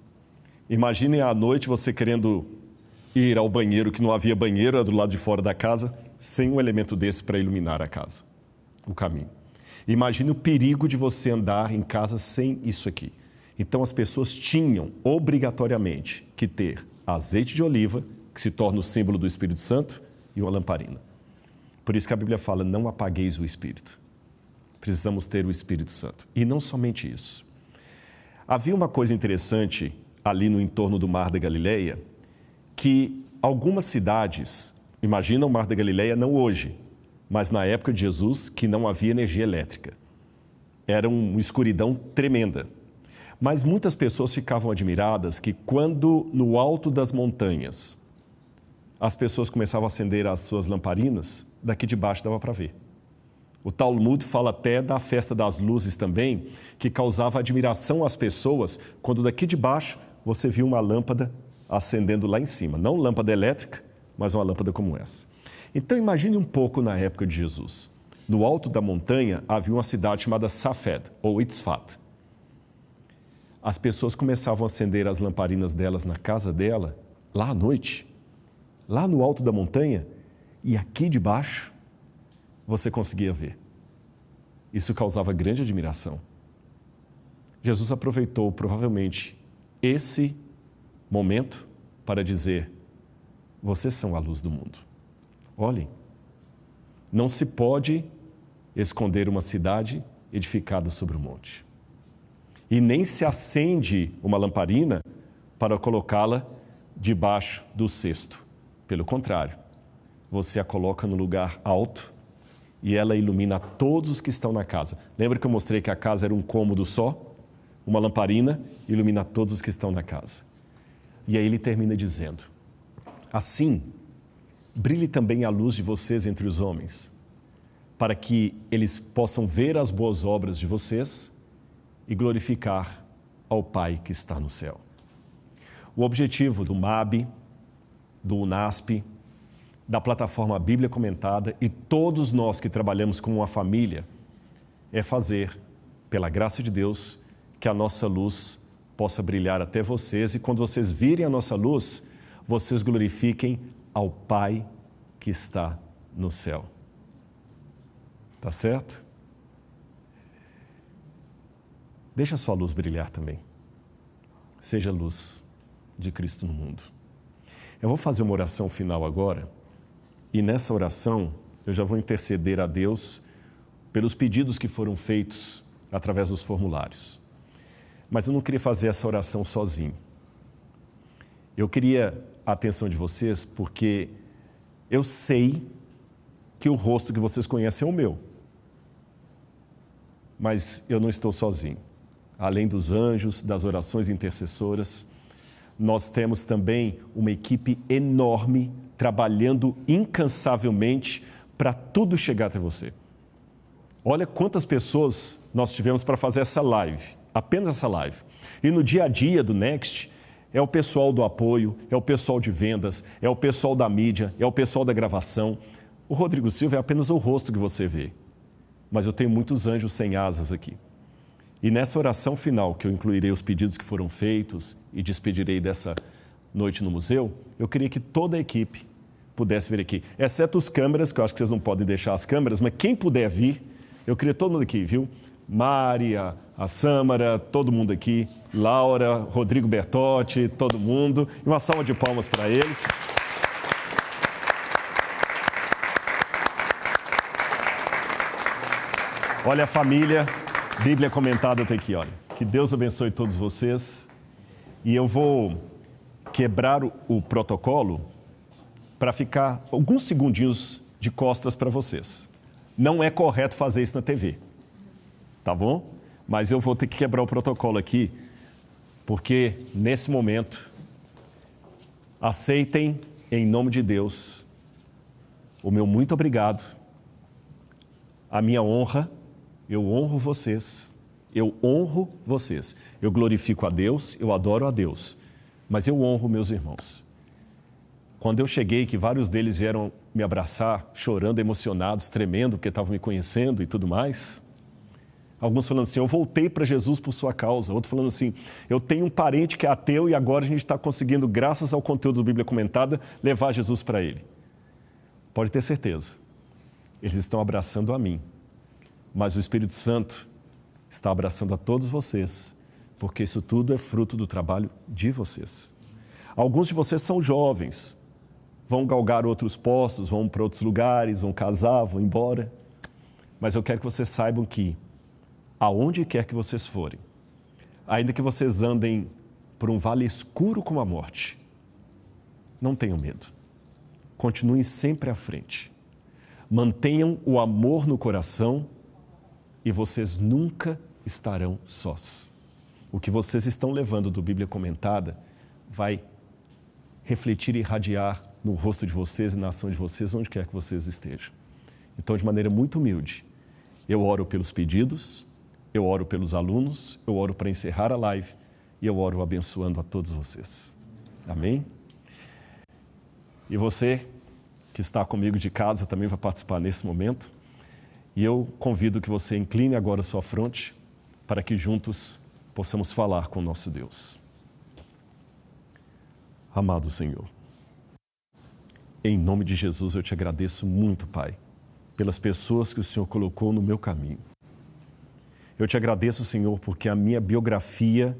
Imaginem à noite você querendo ir ao banheiro, que não havia banheiro, era do lado de fora da casa, sem um elemento desse para iluminar a casa, o caminho. Imagine o perigo de você andar em casa sem isso aqui. Então as pessoas tinham obrigatoriamente que ter azeite de oliva, que se torna o símbolo do Espírito Santo, e uma lamparina. Por isso que a Bíblia fala, não apagueis o Espírito. Precisamos ter o Espírito Santo. E não somente isso. Havia uma coisa interessante ali no entorno do Mar da Galileia, que algumas cidades, imagina o Mar da Galileia não hoje, mas na época de Jesus, que não havia energia elétrica. Era uma escuridão tremenda. Mas muitas pessoas ficavam admiradas que quando no alto das montanhas as pessoas começavam a acender as suas lamparinas, daqui de baixo dava para ver. O Talmud fala até da festa das luzes também, que causava admiração às pessoas quando daqui de baixo você via uma lâmpada acendendo lá em cima. Não lâmpada elétrica, mas uma lâmpada como essa. Então imagine um pouco na época de Jesus. No alto da montanha havia uma cidade chamada Safed, ou Itzfat. As pessoas começavam a acender as lamparinas delas na casa dela, lá à noite, lá no alto da montanha, e aqui de baixo você conseguia ver. Isso causava grande admiração. Jesus aproveitou provavelmente esse momento para dizer, vocês são a luz do mundo. Olhem, não se pode esconder uma cidade edificada sobre um monte. E nem se acende uma lamparina para colocá-la debaixo do cesto. Pelo contrário, você a coloca no lugar alto e ela ilumina todos os que estão na casa. Lembra que eu mostrei que a casa era um cômodo só? Uma lamparina ilumina todos os que estão na casa. E aí ele termina dizendo, assim, brilhe também a luz de vocês entre os homens, para que eles possam ver as boas obras de vocês e glorificar ao Pai que está no céu. O objetivo do MAB, do UNASP, da plataforma Bíblia Comentada e todos nós que trabalhamos como uma família é fazer, pela graça de Deus, que a nossa luz possa brilhar até vocês e quando vocês virem a nossa luz, vocês glorifiquem ao Pai que está no céu. Tá certo? Deixa a sua luz brilhar também. Seja a luz de Cristo no mundo. Eu vou fazer uma oração final agora e nessa oração eu já vou interceder a Deus pelos pedidos que foram feitos através dos formulários. Mas eu não queria fazer essa oração sozinho. Eu queria a atenção de vocês porque eu sei que o rosto que vocês conhecem é o meu. Mas eu não estou sozinho. Além dos anjos, das orações intercessoras, nós temos também uma equipe enorme trabalhando incansavelmente para tudo chegar até você. Olha quantas pessoas nós tivemos para fazer essa live, apenas essa live. E no dia a dia do Next, é o pessoal do apoio, é o pessoal de vendas, é o pessoal da mídia, é o pessoal da gravação. O Rodrigo Silva é apenas o rosto que você vê. Mas eu tenho muitos anjos sem asas aqui. E nessa oração final, que eu incluirei os pedidos que foram feitos e despedirei dessa noite no museu, eu queria que toda a equipe pudesse vir aqui. Exceto os câmeras, que eu acho que vocês não podem deixar as câmeras, mas quem puder vir, eu queria todo mundo aqui, viu? Mari, a Sâmara, todo mundo aqui, Laura, Rodrigo Bertotti, todo mundo. E uma salva de palmas para eles. Olha a família, Bíblia Comentada está aqui, olha. Que Deus abençoe todos vocês. E eu vou quebrar o protocolo para ficar alguns segundinhos de costas para vocês. Não é correto fazer isso na TV, tá bom? Mas eu vou ter que quebrar o protocolo aqui, porque nesse momento, aceitem em nome de Deus o meu muito obrigado, a minha honra. Eu honro vocês, eu honro vocês. Eu glorifico a Deus, eu adoro a Deus, mas eu honro meus irmãos. Quando eu cheguei, que vários deles vieram me abraçar, chorando, emocionados, tremendo, porque estavam me conhecendo e tudo mais. Alguns falando assim, eu voltei para Jesus por sua causa. Outro falando assim, eu tenho um parente que é ateu e agora a gente está conseguindo, graças ao conteúdo do Bíblia Comentada, levar Jesus para ele. Pode ter certeza, eles estão abraçando a mim, mas o Espírito Santo está abraçando a todos vocês, porque isso tudo é fruto do trabalho de vocês. Alguns de vocês são jovens, vão galgar outros postos, vão para outros lugares, vão casar, vão embora. Mas eu quero que vocês saibam que, aonde quer que vocês forem, ainda que vocês andem por um vale escuro como a morte, não tenham medo. Continuem sempre à frente. Mantenham o amor no coração e vocês nunca estarão sós. O que vocês estão levando do Bíblia Comentada vai refletir e irradiar no rosto de vocês e na ação de vocês, onde quer que vocês estejam. Então, de maneira muito humilde, eu oro pelos pedidos, eu oro pelos alunos, eu oro para encerrar a live e eu oro abençoando a todos vocês. Amém? E você que está comigo de casa também vai participar nesse momento. E eu convido que você incline agora a sua fronte para que juntos possamos falar com o nosso Deus. Amado Senhor, em nome de Jesus eu te agradeço muito, Pai, pelas pessoas que o Senhor colocou no meu caminho. Eu te agradeço, Senhor, porque a minha biografia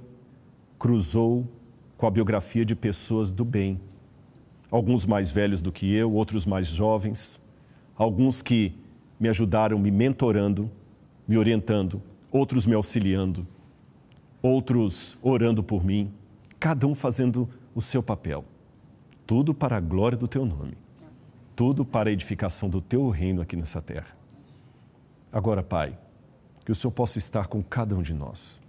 cruzou com a biografia de pessoas do bem. Alguns mais velhos do que eu, outros mais jovens, alguns que me ajudaram me mentorando, me orientando, outros me auxiliando, outros orando por mim, cada um fazendo o seu papel. Tudo para a glória do teu nome, tudo para a edificação do teu reino aqui nessa terra. Agora, Pai, que o Senhor possa estar com cada um de nós,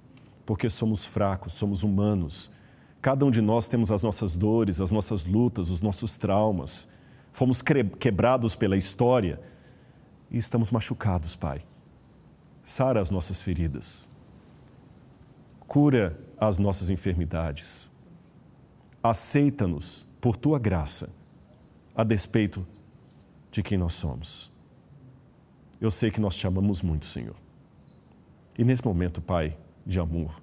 porque somos fracos, somos humanos. Cada um de nós temos as nossas dores, as nossas lutas, os nossos traumas. Fomos quebrados pela história e estamos machucados, Pai. Sara as nossas feridas. Cura as nossas enfermidades. Aceita-nos por Tua graça, a despeito de quem nós somos. Eu sei que nós te amamos muito, Senhor. E nesse momento, Pai, de amor,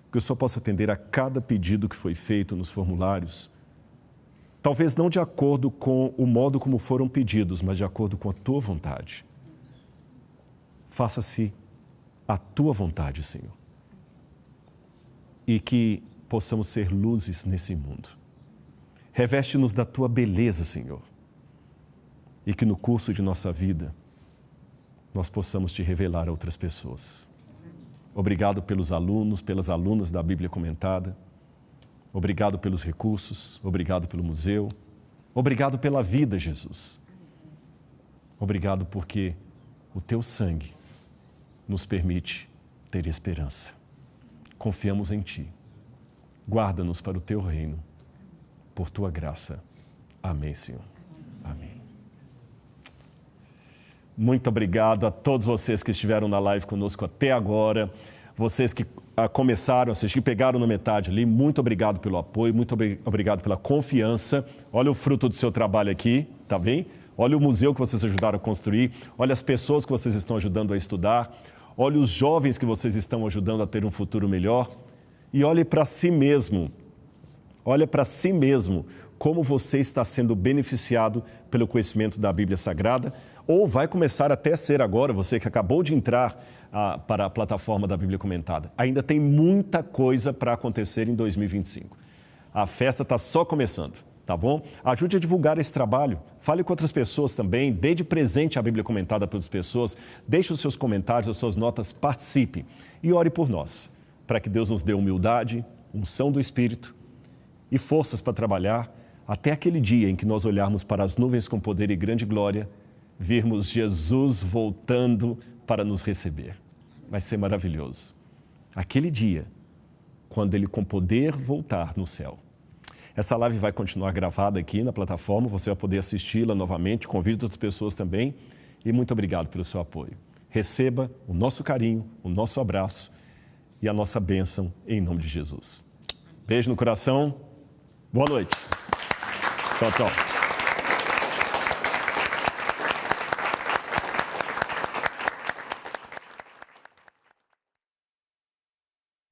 que o Senhor possa atender a cada pedido que foi feito nos formulários, talvez não de acordo com o modo como foram pedidos, mas de acordo com a Tua vontade. Faça-se a Tua vontade, Senhor. E que possamos ser luzes nesse mundo. Reveste-nos da Tua beleza, Senhor. E que no curso de nossa vida, nós possamos Te revelar a outras pessoas. Obrigado pelos alunos, pelas alunas da Bíblia Comentada. Obrigado pelos recursos. Obrigado pelo museu. Obrigado pela vida, Jesus. Obrigado porque o Teu sangue nos permite ter esperança. Confiamos em Ti. Guarda-nos para o Teu reino, por Tua graça. Amém, Senhor. Amém. Muito obrigado a todos vocês que estiveram na live conosco até agora. Vocês que começaram a assistir, pegaram na metade ali, muito obrigado pelo apoio, muito obrigado pela confiança. Olha o fruto do seu trabalho aqui, tá bem? Olha o museu que vocês ajudaram a construir, olha as pessoas que vocês estão ajudando a estudar, olha os jovens que vocês estão ajudando a ter um futuro melhor. E olhe para si mesmo, olha para si mesmo como você está sendo beneficiado pelo conhecimento da Bíblia Sagrada, ou vai começar até a ser agora, você que acabou de entrar para a plataforma da Bíblia Comentada. Ainda tem muita coisa para acontecer em 2025. A festa está só começando, tá bom? Ajude a divulgar esse trabalho, fale com outras pessoas também, dê de presente a Bíblia Comentada para outras pessoas, deixe os seus comentários, as suas notas, participe e ore por nós, para que Deus nos dê humildade, unção do Espírito e forças para trabalhar até aquele dia em que nós olharmos para as nuvens com poder e grande glória virmos Jesus voltando para nos receber. Vai ser maravilhoso. Aquele dia, quando Ele com poder voltar no céu. Essa live vai continuar gravada aqui na plataforma, você vai poder assisti-la novamente, convido outras pessoas também. E muito obrigado pelo seu apoio. Receba o nosso carinho, o nosso abraço e a nossa bênção em nome de Jesus. Beijo no coração. Boa noite. Tchau, tchau.